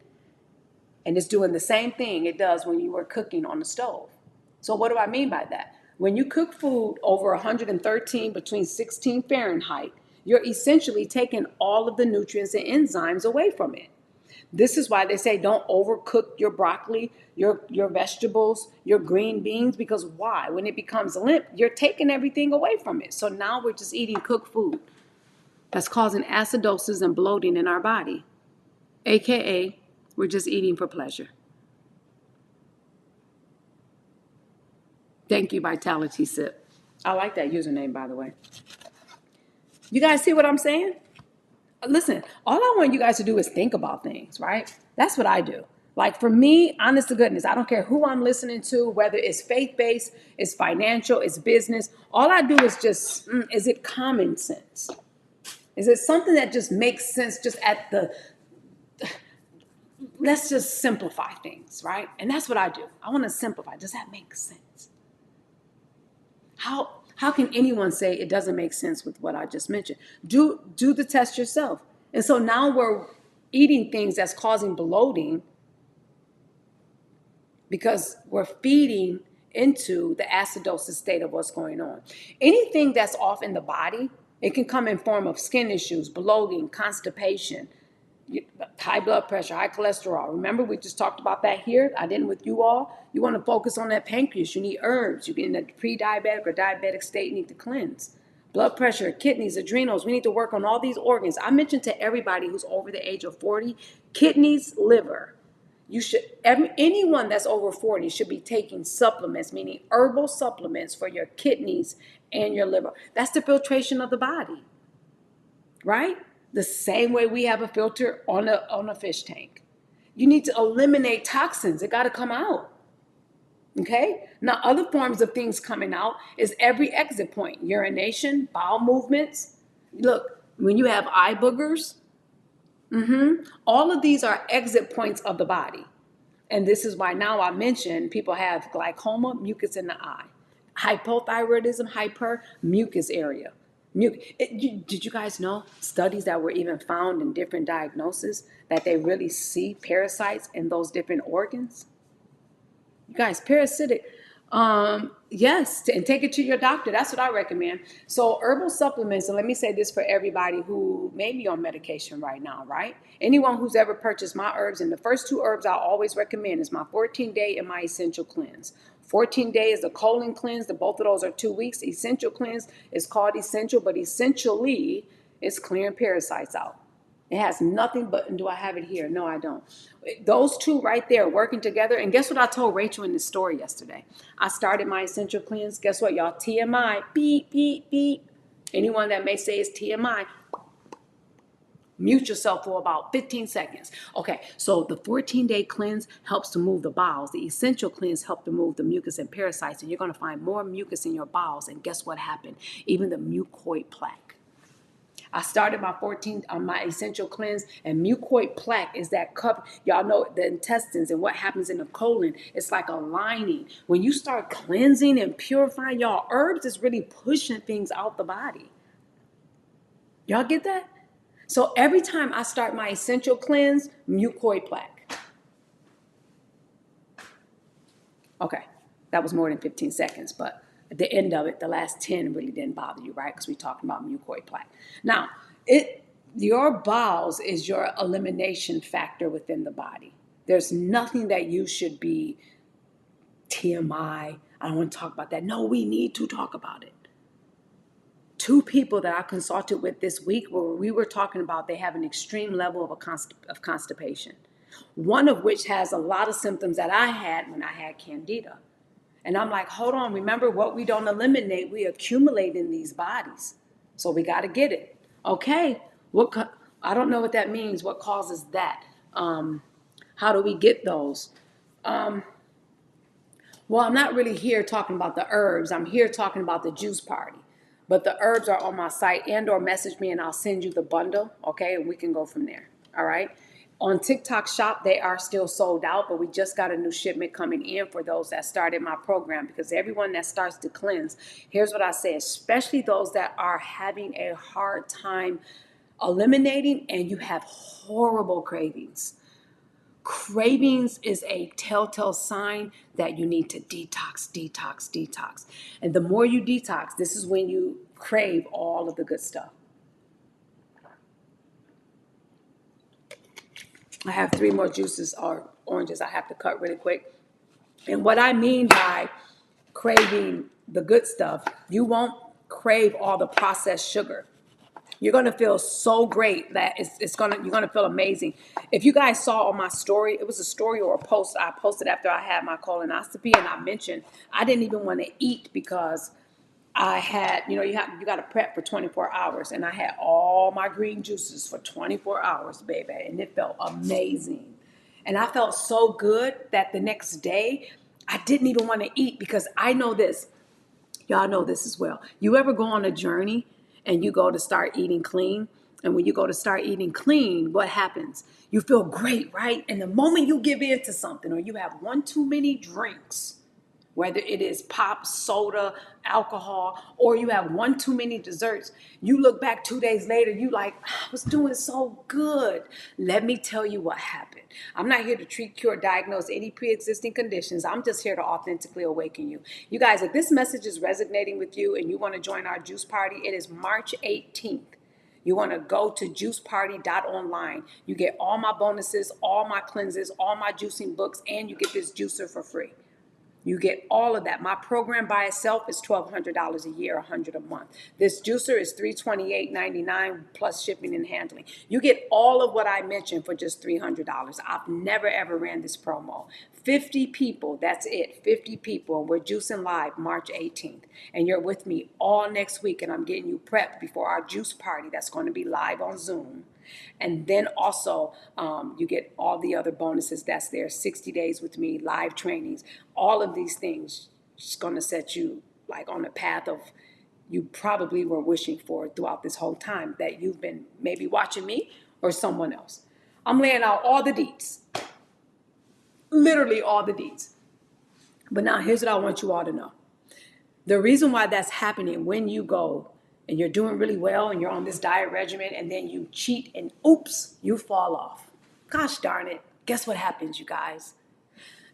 and it's doing the same thing it does when you were cooking on the stove. So what do I mean by that? When you cook food over 113 between 16 Fahrenheit, you're essentially taking all of the nutrients and enzymes away from it. This is why they say don't overcook your broccoli, your vegetables, your green beans, because why? When it becomes limp, you're taking everything away from it. So now we're just eating cooked food that's causing acidosis and bloating in our body, AKA we're just eating for pleasure. Thank you, Vitality Sip. I like that username, by the way. You guys see what I'm saying? Listen, all I want you guys to do is think about things, right? That's what I do. Like for me, honest to goodness, I don't care who I'm listening to, whether it's faith-based, it's financial, it's business. All I do is just, is it common sense? Is it something that just makes sense just at the, let's just simplify things, right? And that's what I do. I want to simplify. Does that make sense? How can anyone say it doesn't make sense with what I just mentioned? Do the test yourself. And so now we're eating things that's causing bloating because we're feeding into the acidosis state of what's going on. Anything that's off in the body, it can come in form of skin issues, bloating, constipation, high blood pressure, high cholesterol. Remember, we just talked about that here. I didn't with you all. You want to focus on that pancreas. You need herbs. You get in a pre-diabetic or diabetic state, you need to cleanse. Blood pressure, kidneys, adrenals. We need to work on all these organs. I mentioned to everybody who's over the age of 40, kidneys, liver. Anyone that's over 40 should be taking supplements, meaning herbal supplements for your kidneys and your liver. That's the filtration of the body, right? The same way we have a filter on a fish tank. You need to eliminate toxins. It got to come out. Okay? Now, other forms of things coming out is every exit point. Urination, bowel movements. Look, when you have eye boogers, all of these are exit points of the body. And this is why now I mentioned people have glaucoma, mucus in the eye. Hypothyroidism, mucus area. Did you guys know studies that were even found in different diagnoses that they really see parasites in those different organs? You guys, parasitic. Yes, and take it to your doctor. That's what I recommend. So herbal supplements, and let me say this for everybody who may be on medication right now, right? Anyone who's ever purchased my herbs, and the first two herbs I always recommend is my 14-day and my essential cleanse. 14-day is the colon cleanse. The both of those are 2 weeks. Essential cleanse is called essential, but essentially it's clearing parasites out. It has nothing but, do I have it here? No, I don't. Those two right there working together. And guess what I told Rachel in the story yesterday? I started my essential cleanse. Guess what, y'all? TMI. Beep, beep, beep. Anyone that may say it's TMI, mute yourself for about 15 seconds. Okay, so the 14-day cleanse helps to move the bowels. The essential cleanse helps to move the mucus and parasites. And you're going to find more mucus in your bowels. And guess what happened? Even the mucoid plaque. I started my 14 on my essential cleanse, and mucoid plaque is that cup. Y'all know the intestines and what happens in the colon. It's like a lining. When you start cleansing and purifying, y'all, herbs is really pushing things out the body. Y'all get that? So every time I start my essential cleanse, mucoid plaque. Okay, that was more than 15 seconds, but at the end of it, the last 10 really didn't bother you, right? Because we're talking about mucoid plaque. Now, your bowels is your elimination factor within the body. There's nothing that you should be TMI. I don't want to talk about that. No, we need to talk about it. 2 people that I consulted with this week where we were talking about they have an extreme level of constipation. One of which has a lot of symptoms that I had when I had candida. And I'm like, hold on, remember what we don't eliminate, we accumulate in these bodies. So we got to get it. Okay, I don't know what that means. What causes that? How do we get those? Well, I'm not really here talking about the herbs. I'm here talking about the juice party. But the herbs are on my site, and or message me and I'll send you the bundle, okay? And we can go from there, all right? On TikTok Shop, they are still sold out, but we just got a new shipment coming in for those that started my program, because everyone that starts to cleanse, here's what I say, especially those that are having a hard time eliminating and you have horrible cravings. Cravings is a telltale sign that you need to detox, detox, detox. And the more you detox, this is when you crave all of the good stuff. I have 3 more juices or oranges I have to cut really quick. And what I mean by craving the good stuff, you won't crave all the processed sugar. You're gonna feel so great that you're gonna feel amazing. If you guys saw on my story, it was a story or a post I posted after I had my colonoscopy, and I mentioned I didn't even want to eat because I had, you got to prep for 24 hours, and I had all my green juices for 24 hours, baby, and it felt amazing. And I felt so good that the next day I didn't even want to eat, because I know this. Y'all know this as well. You ever go on a journey and you go to start eating clean? And when you go to start eating clean, what happens? You feel great, right? And the moment you give in to something, or you have one too many drinks, whether it is pop, soda, alcohol, or you have one too many desserts, you look back 2 days later, you like, I was doing so good. Let me tell you what happened. I'm not here to treat, cure, diagnose any pre-existing conditions. I'm just here to authentically awaken you. You guys, if this message is resonating with you and you want to join our juice party, it is March 18th. You want to go to juiceparty.online. You get all my bonuses, all my cleanses, all my juicing books, and you get this juicer for free. You get all of that. My program by itself is $1,200 a year, $100 a month. This juicer is $328.99 plus shipping and handling. You get all of what I mentioned for just $300. I've never ever ran this promo. 50 people, that's it. 50 people, and we're juicing live March 18th. And you're with me all next week, and I'm getting you prepped before our juice party that's going to be live on Zoom. And then also you get all the other bonuses that's there, 60 days with me, live trainings, all of these things just going to set you like on the path of you probably were wishing for throughout this whole time that you've been maybe watching me or someone else. I'm laying out all the deets, literally all the deets. But now here's what I want you all to know. The reason why that's happening when you go and you're doing really well and you're on this diet regimen and then you cheat and oops, you fall off. Gosh darn it. Guess what happens, you guys?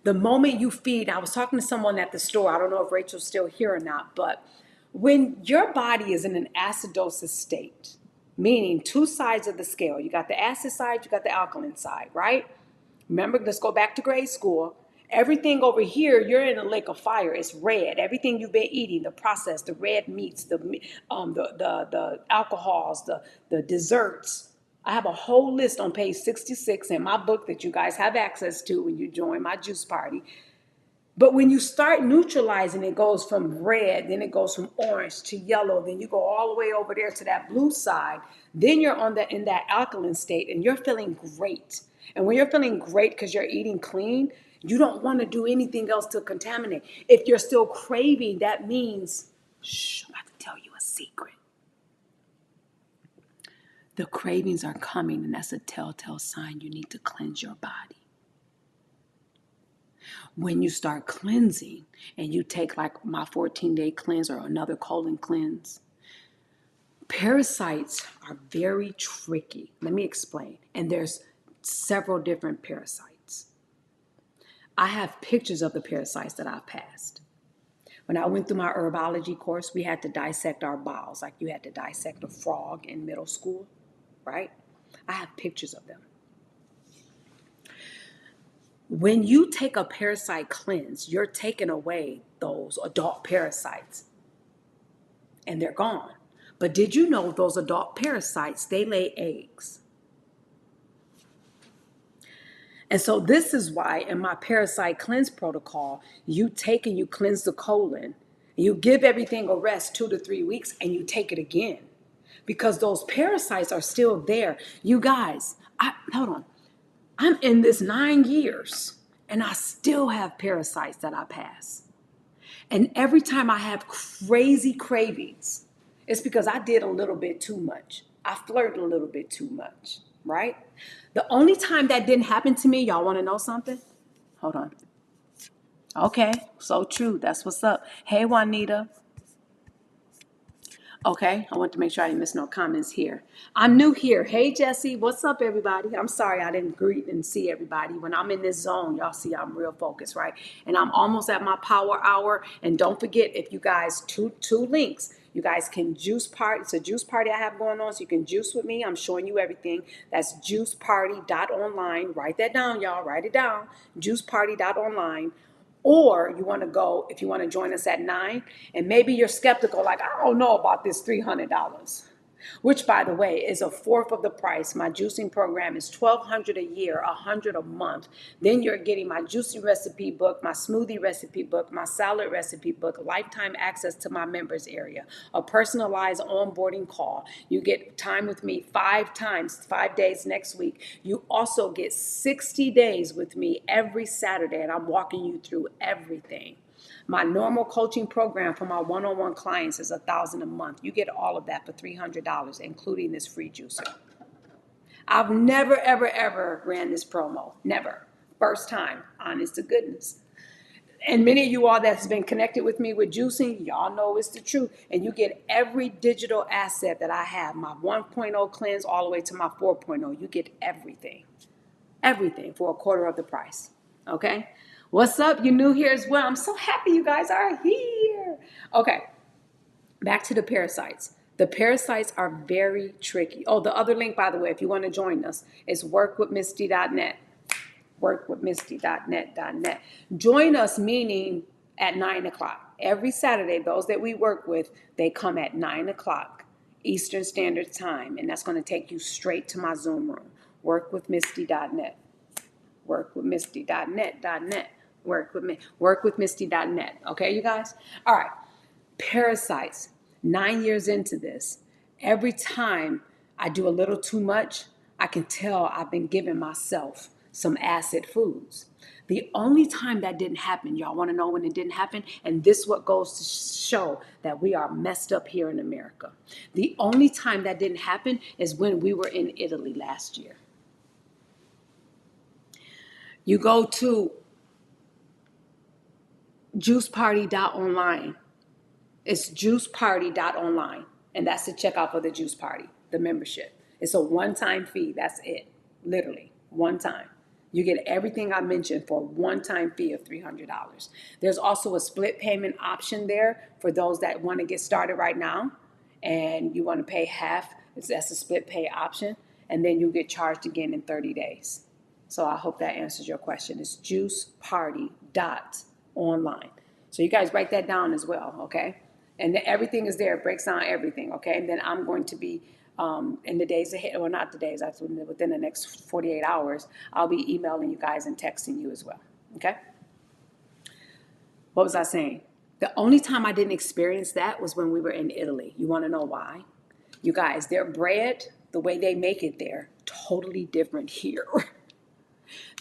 The moment you feed, I was talking to someone at the store, I don't know if Rachel's still here or not, but when your body is in an acidosis state, meaning two sides of the scale, you got the acid side, you got the alkaline side, right? Remember, let's go back to grade school. Everything over here, you're in a lake of fire. It's red. Everything you've been eating, the processed, the red meats, the alcohols, the desserts. I have a whole list on page 66 in my book that you guys have access to when you join my juice party. But when you start neutralizing, it goes from red, then it goes from orange to yellow, then you go all the way over there to that blue side. Then you're in that alkaline state and you're feeling great. And when you're feeling great because you're eating clean, you don't want to do anything else to contaminate. If you're still craving, that means, shh, I'm about to tell you a secret. The cravings are coming, and that's a telltale sign you need to cleanse your body. When you start cleansing and you take like my 14-day cleanse or another colon cleanse, parasites are very tricky. Let me explain. And there's several different parasites. I have pictures of the parasites that I've passed. When I went through my herbology course, we had to dissect our bowels, like you had to dissect a frog in middle school, right? I have pictures of them. When you take a parasite cleanse, you're taking away those adult parasites and they're gone. But did you know those adult parasites, they lay eggs? And so this is why in my parasite cleanse protocol, you take and you cleanse the colon, you give everything a rest 2 to 3 weeks and you take it again because those parasites are still there. You guys, hold on. I'm in this 9 years and I still have parasites that I pass. And every time I have crazy cravings, it's because I did a little bit too much. I flirted a little bit too much, right? The only time that didn't happen to me, y'all want to know something? Hold on. Okay, so true. That's what's up. Hey, Juanita. Okay, I want to make sure I didn't miss no comments here. I'm new here. Hey, Jesse, what's up, everybody? I'm sorry I didn't greet and see everybody. When I'm in this zone, y'all see I'm real focused, right? And I'm almost at my power hour. And don't forget, if you guys, two links, you guys can juice party. It's a juice party I have going on, so you can juice with me. I'm showing you everything. That's juiceparty.online. Write that down, y'all. Write it down. Juiceparty.online. Or you want to go, if you want to join us at 9, and maybe you're skeptical, like, I don't know about this $300, which, by the way, is a fourth of the price. My juicing program is $1,200 a year, $100 a month. Then you're getting my juicing recipe book, my smoothie recipe book, my salad recipe book, lifetime access to my members area, a personalized onboarding call. You get time with me 5 times, 5 days next week. You also get 60 days with me every Saturday, and I'm walking you through everything. My normal coaching program for my one-on-one clients is $1,000 a month. You get all of that for $300, including this free juicer. I've never, ever, ever ran this promo. Never. First time, honest to goodness. And many of you all that's been connected with me with juicing, y'all know it's the truth. And you get every digital asset that I have, my 1.0 cleanse all the way to my 4.0. You get everything. Everything for a quarter of the price. Okay? What's up? You new here as well. I'm so happy you guys are here. Okay, back to the parasites. The parasites are very tricky. Oh, the other link, by the way, if you want to join us, is workwithmisty.net. Workwithmisty.net. Join us, meaning at 9 o'clock. Every Saturday, those that we work with, they come at 9 o'clock Eastern Standard Time, and that's going to take you straight to my Zoom room. Workwithmisty.net. Workwithmisty.net. Workwithmisty.net. Okay, you guys? All right. Parasites. 9 years into this, every time I do a little too much, I can tell I've been giving myself some acid foods. The only time that didn't happen, y'all want to know when it didn't happen? And this what goes to show that we are messed up here in America. The only time that didn't happen is when we were in Italy last year. You go to juiceparty.online. It's juiceparty.online. And that's to check out for the juice party, the membership. It's a one-time fee. That's it. Literally, one time. You get everything I mentioned for a one-time fee of $300. There's also a split payment option there for those that want to get started right now and you want to pay half. That's a split pay option. And then you get charged again in 30 days. So I hope that answers your question. It's juiceparty.online. So you guys write that down as well, okay? And then everything is there. It breaks down everything, okay? And then I'm going to be, in the days ahead, or not the days, that's within the next 48 hours, I'll be emailing you guys and texting you as well, okay? What was I saying? The only time I didn't experience that was when we were in Italy. You want to know why? You guys, their bread, the way they make it there, totally different here.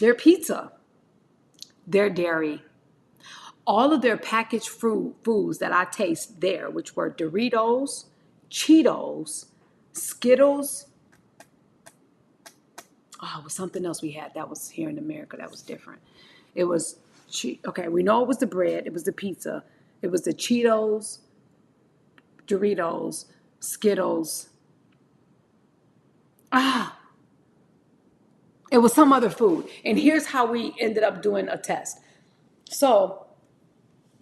Their pizza, their dairy, all of their packaged foods that I taste there, which were Doritos, Cheetos, Skittles. Oh, it was something else we had that was here in America that was different. It was, okay, we know it was the bread, it was the pizza, it was the Cheetos, Doritos, Skittles. It was some other food. And here's how we ended up doing a test. So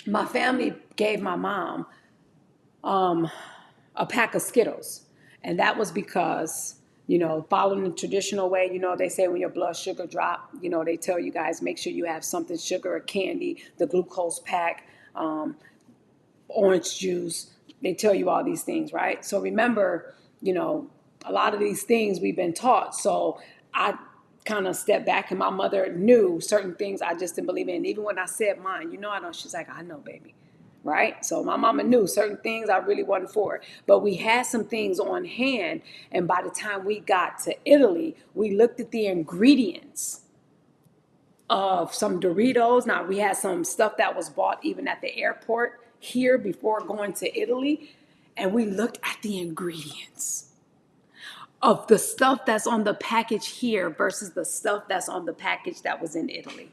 my family gave my mom a pack of Skittles. And that was because, following the traditional way, they say when your blood sugar drop, they tell you guys, make sure you have something, sugar or candy, the glucose pack, orange juice. They tell you all these things, right? So remember, a lot of these things we've been taught. So I kind of stepped back and my mother knew certain things I just didn't believe in. Even when I said mine, I know, she's like, I know, baby. Right? So my mama knew certain things I really wasn't for. But we had some things on hand. And by the time we got to Italy, we looked at the ingredients of some Doritos. Now, we had some stuff that was bought even at the airport here before going to Italy. And we looked at the ingredients of the stuff that's on the package here versus the stuff that's on the package that was in Italy.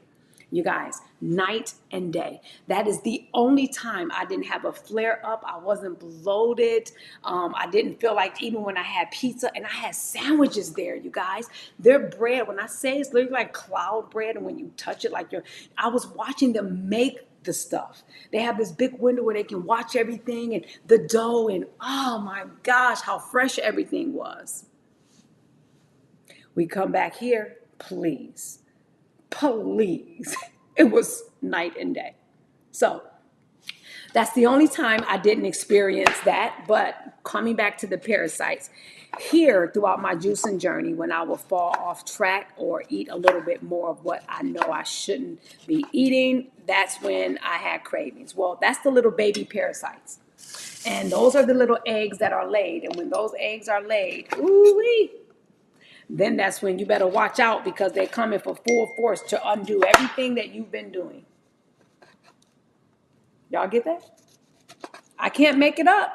You guys, night and day. That is the only time I didn't have a flare up. I wasn't bloated. I didn't feel like, even when I had pizza, and I had sandwiches there, you guys. Their bread, when I say it's literally like cloud bread, and when you touch it, I was watching them make the stuff. They have this big window where they can watch everything and the dough, and oh my gosh, how fresh everything was. We come back here, please. It was night and day. So that's the only time I didn't experience that. But coming back to the parasites, here throughout my juicing journey, when I will fall off track or eat a little bit more of what I know I shouldn't be eating, that's when I had cravings. Well, that's the little baby parasites. And those are the little eggs that are laid. And when those eggs are laid, ooh-wee, then that's when you better watch out, because they're coming for full force to undo everything that you've been doing. Y'all get that? I can't make it up.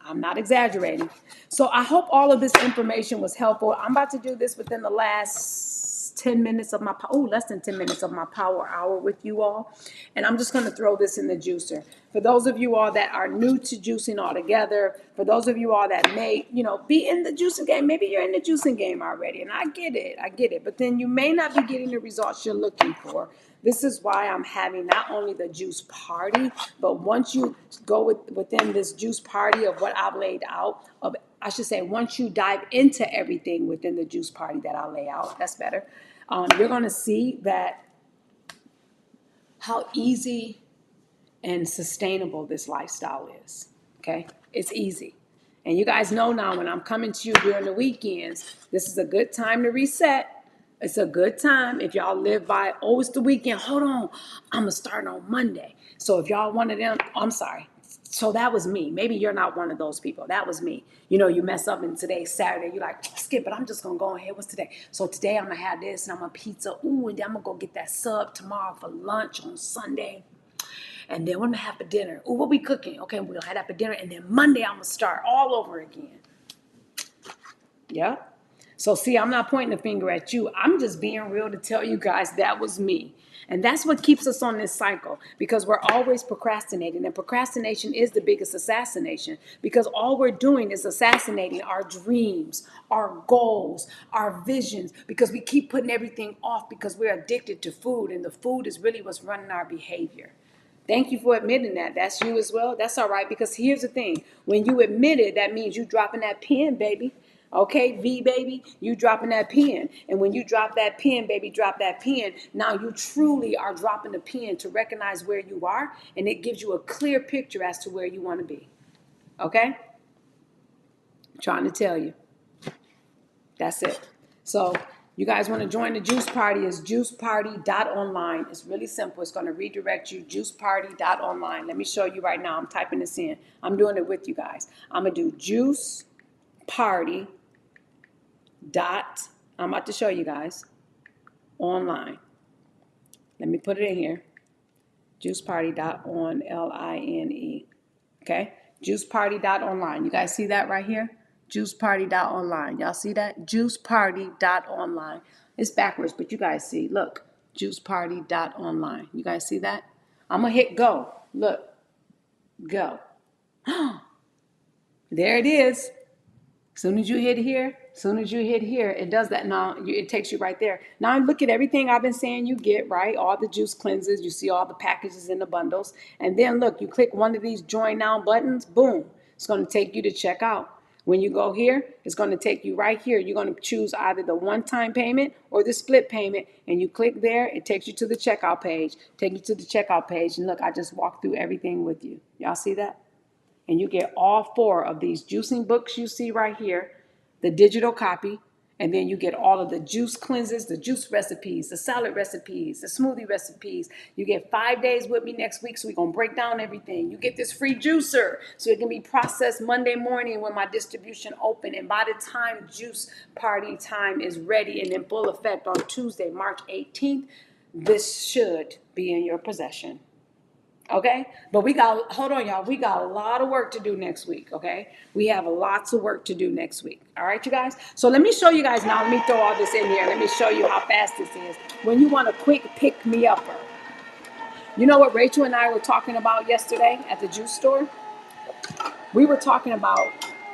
I'm not exaggerating. So I hope all of this information was helpful. I'm about to do this within the last 10 minutes of my, less than 10 minutes of my power hour with you all. And I'm just going to throw this in the juicer. For those of you all that are new to juicing altogether, for those of you all that may, be in the juicing game, maybe you're in the juicing game already, and I get it. But then you may not be getting the results you're looking for. This is why I'm having not only the juice party, but once you go within this juice party of what I've laid out, once you dive into everything within the juice party that I'll lay out, that's better, you're going to see that how easy and sustainable this lifestyle is, okay? It's easy. And you guys know now, when I'm coming to you during the weekends, this is a good time to reset. It's a good time. If y'all live by, it's the weekend, hold on, I'm going to start on Monday. So if y'all one of them, I'm sorry. So that was me. Maybe you're not one of those people. That was me. You mess up and today's Saturday. You're like, skip it. I'm just going to go ahead. What's today? So today I'm going to have this, and I'm going to pizza. Ooh, and then I'm going to go get that sub tomorrow for lunch on Sunday. And then what am I have for dinner? Ooh, what we cooking? Okay, we'll have that for dinner. And then Monday I'm going to start all over again. Yeah. So see, I'm not pointing the finger at you. I'm just being real to tell you guys that was me. And that's what keeps us on this cycle, because we're always procrastinating. And procrastination is the biggest assassination, because all we're doing is assassinating our dreams, our goals, our visions, because we keep putting everything off because we're addicted to food. And the food is really what's running our behavior. Thank you for admitting that. That's you as well. That's all right. Because here's the thing. When you admit it, that means you dropping that pen, baby. Okay, V baby, you dropping that pen. And when you drop that pen, baby, drop that pen. Now you truly are dropping the pen to recognize where you are. And it gives you a clear picture as to where you want to be. Okay? I'm trying to tell you. That's it. So you guys want to join the juice party? It's juiceparty.online. It's really simple. It's going to redirect you, juiceparty.online. Let me show you right now. I'm typing this in. I'm doing it with you guys. I'm going to do juiceparty. I'm about to show you guys online. Let me put it in here. Juiceparty.on, L-I-N-E. Okay? Juiceparty.online. You guys see that right here? Juiceparty.online. Y'all see that? Juiceparty.online. It's backwards, but you guys see. Look. Juiceparty.online. You guys see that? I'm going to hit go. Look. Go. There it is. Soon as you hit here, it does that. Now it takes you right there. Now look at everything I've been saying you get, right? All the juice cleanses. You see all the packages in the bundles. And then look, you click one of these join now buttons. Boom. It's going to take you to checkout. When you go here, it's going to take you right here. You're going to choose either the one-time payment or the split payment. And you click there. It takes you to the checkout page. Take you to the checkout page. And look, I just walked through everything with you. Y'all see that? And you get all 4 of these juicing books you see right here, the digital copy, and then you get all of the juice cleanses, the juice recipes, the salad recipes, the smoothie recipes. You get 5 days with me next week, so we're going to break down everything. You get this free juicer, so it can be processed Monday morning when my distribution open. And by the time juice party time is ready and in full effect on Tuesday, March 18th, this should be in your possession. Okay, but hold on, y'all. We got a lot of work to do next week. Okay, we have lots of work to do next week. All right, you guys. So let me show you guys now. Let me throw all this in here. Let me show you how fast this is. When you want a quick pick me upper, you know what Rachel and I were talking about yesterday at the juice store? We were talking about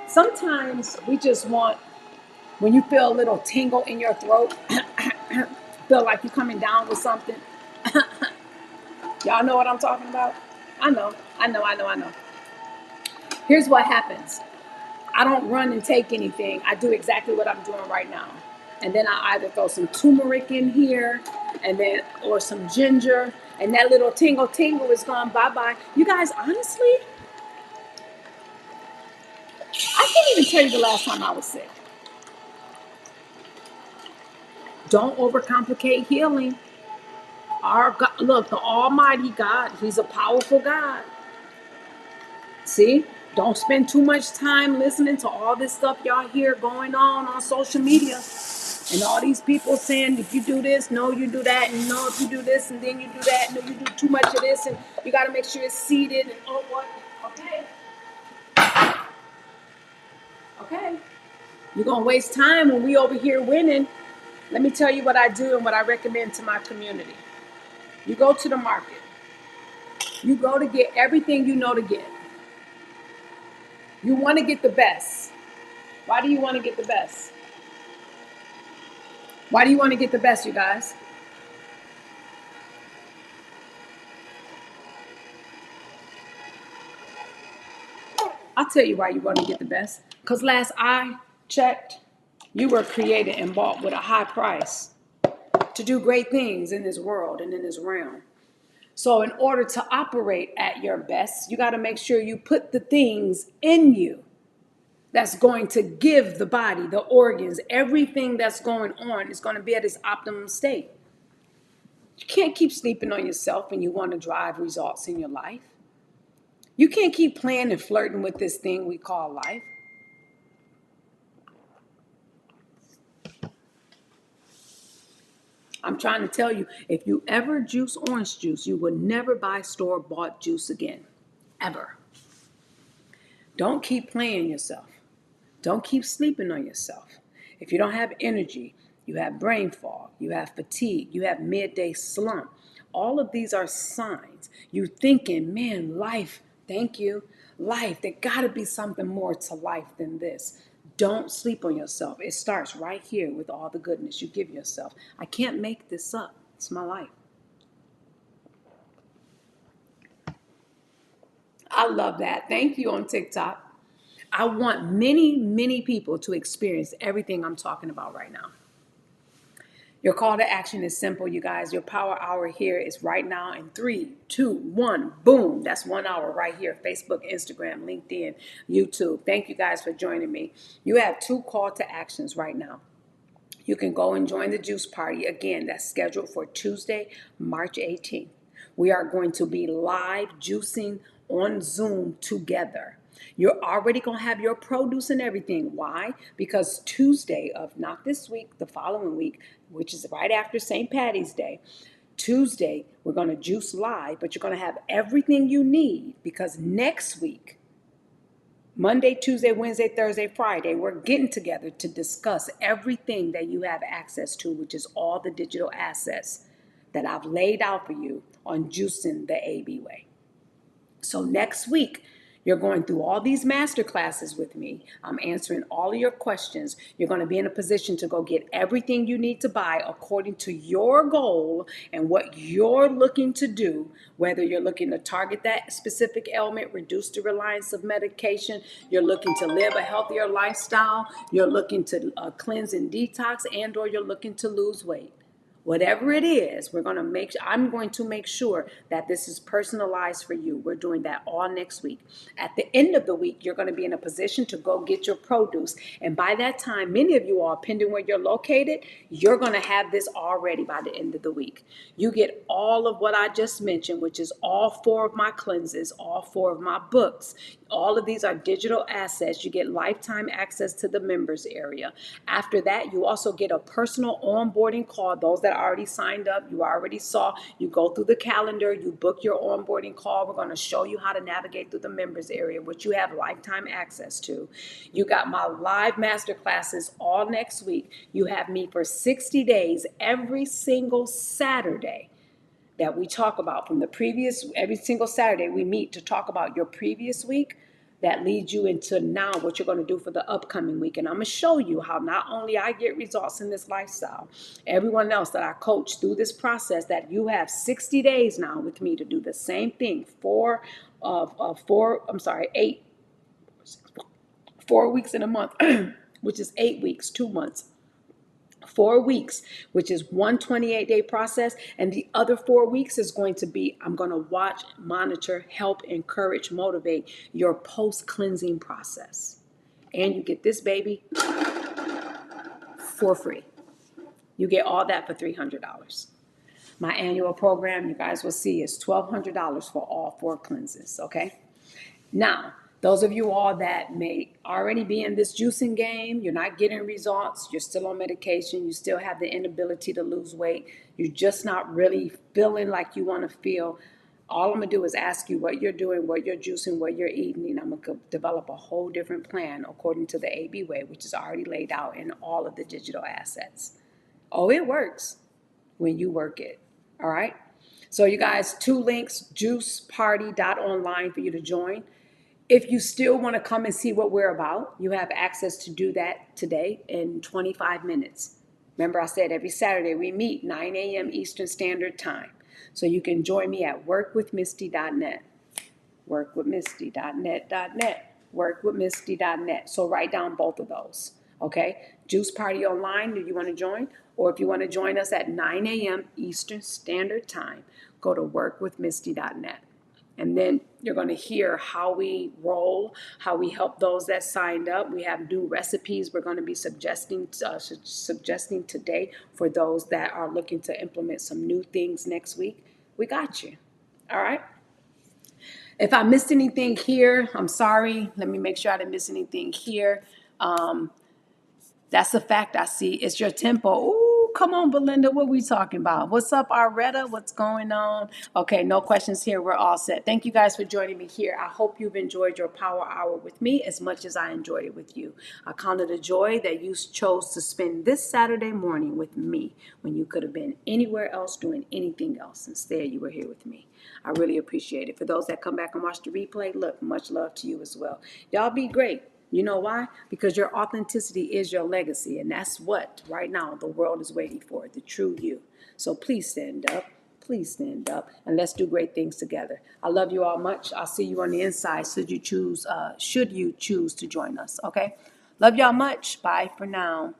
sometimes we just want, when you feel a little tingle in your throat, feel like you're coming down with something. Y'all know what I'm talking about? I know. Here's what happens. I don't run and take anything. I do exactly what I'm doing right now. And then I either throw some turmeric in here or some ginger, and that little tingle is gone bye-bye. You guys, honestly, I can't even tell you the last time I was sick. Don't overcomplicate healing. Our God, look, the Almighty God, He's a powerful God. See? Don't spend too much time listening to all this stuff y'all hear going on social media. And all these people saying, if you do this, no, you do that. And no, if you do this, and then you do that. No, you do too much of this. And you got to make sure it's seated. And oh, what? Okay. You're going to waste time when we over here winning. Let me tell you what I do and what I recommend to my community. You go to the market. You go to get everything you know to get. You want to get the best. Why do you want to get the best? Why do you want to get the best, you guys? I'll tell you why you want to get the best. Because last I checked, you were created and bought with a high price to do great things in this world and in this realm. So in order to operate at your best, you got to make sure you put the things in you that's going to give the body, the organs, everything that's going on is going to be at its optimum state. You can't keep sleeping on yourself when you want to drive results in your life. You can't keep playing and flirting with this thing we call life. I'm trying to tell you, if you ever juice orange juice, you will never buy store-bought juice again. Ever. Don't keep playing yourself. Don't keep sleeping on yourself. If you don't have energy, you have brain fog, you have fatigue, you have midday slump, All of these are signs. You thinking, man, life, thank you, life, there got to be something more to life than this. Don't sleep on yourself. It starts right here with all the goodness you give yourself. I can't make this up. It's my life. I love that. Thank you on TikTok. I want many, many people to experience everything I'm talking about right now. Your call to action is simple, you guys. Your power hour here is right now in 3, 2, 1. Boom. That's 1 hour right here. Facebook, Instagram, LinkedIn, YouTube. Thank you guys for joining me. You have 2 call to actions right now. You can go and join the juice party. Again, that's scheduled for Tuesday, March 18th. We are going to be live juicing on Zoom together. You're already going to have your produce and everything. Why? Because Tuesday of not this week, the following week, which is right after St. Patty's Day, Tuesday, we're going to juice live, but you're going to have everything you need because next week, Monday, Tuesday, Wednesday, Thursday, Friday, we're getting together to discuss everything that you have access to, which is all the digital assets that I've laid out for you on juicing the AB way. So next week, you're going through all these master classes with me. I'm answering all of your questions. You're going to be in a position to go get everything you need to buy according to your goal and what you're looking to do, whether you're looking to target that specific ailment, reduce the reliance of medication, you're looking to live a healthier lifestyle, you're looking to cleanse and detox, and or you're looking to lose weight. Whatever it is, I'm going to make sure that this is personalized for you. We're doing that all next week. At the end of the week, you're going to be in a position to go get your produce. And by that time, many of you all, depending where you're located, you're going to have this already by the end of the week. You get all of what I just mentioned, which is all 4 of my cleanses, all 4 of my books. All of these are digital assets. You get lifetime access to the members area. After that, you also get a personal onboarding call. Those that already signed up, you already saw, you go through the calendar, you book your onboarding call. We're going to show you how to navigate through the members area, which you have lifetime access to. You got my live master classes all next week. You have me for 60 days, every single Saturday that we talk about from the previous, every single Saturday we meet to talk about your previous week that leads you into now what you're going to do for the upcoming week. And I'm going to show you how not only I get results in this lifestyle, everyone else that I coach through this process, that you have 60 days now with me to do the same thing. 4 weeks in a month, which is 8 weeks, 2 months. 4 weeks, which is one 28-day process. And the other 4 weeks is going to be, I'm going to watch, monitor, help, encourage, motivate your post-cleansing process. And you get this baby for free. You get all that for $300. My annual program, you guys will see, is $1,200 for all 4 cleanses, okay? Now, those of you all that may already be in this juicing game, you're not getting results, you're still on medication, you still have the inability to lose weight, you're just not really feeling like you want to feel, all I'm going to do is ask you what you're doing, what you're juicing, what you're eating, and I'm going to develop a whole different plan according to the AB way, which is already laid out in all of the digital assets. Oh, it works when you work it, all right? So you guys, 2 links, juiceparty.online for you to join. If you still want to come and see what we're about, you have access to do that today in 25 minutes. Remember, I said every Saturday we meet 9 a.m. Eastern Standard Time. So you can join me at workwithmisty.net. Workwithmisty.net. Workwithmisty.net. So write down both of those. Okay? Juice Party Online, do you want to join? Or if you want to join us at 9 a.m. Eastern Standard Time, go to workwithmisty.net. And then you're going to hear how we roll, how we help those that signed up. We have new recipes we're going to be suggesting today for those that are looking to implement some new things next week. We got you. All right. If I missed anything here, I'm sorry. Let me make sure I didn't miss anything here. That's a fact I see. It's your tempo. Ooh, come on, Belinda. What we talking about? What's up, Aretta? What's going on? Okay, no questions here. We're all set. Thank you guys for joining me here. I hope you've enjoyed your power hour with me as much as I enjoyed it with you. I count it a joy that you chose to spend this Saturday morning with me when you could have been anywhere else doing anything else. Instead, you were here with me. I really appreciate it. For those that come back and watch the replay, look, much love to you as well. Y'all be great. You know why? Because your authenticity is your legacy. And that's what, right now, the world is waiting for, the true you. So please stand up. Please stand up. And let's do great things together. I love you all much. I'll see you on the inside should you choose to join us. Okay? Love y'all much. Bye for now.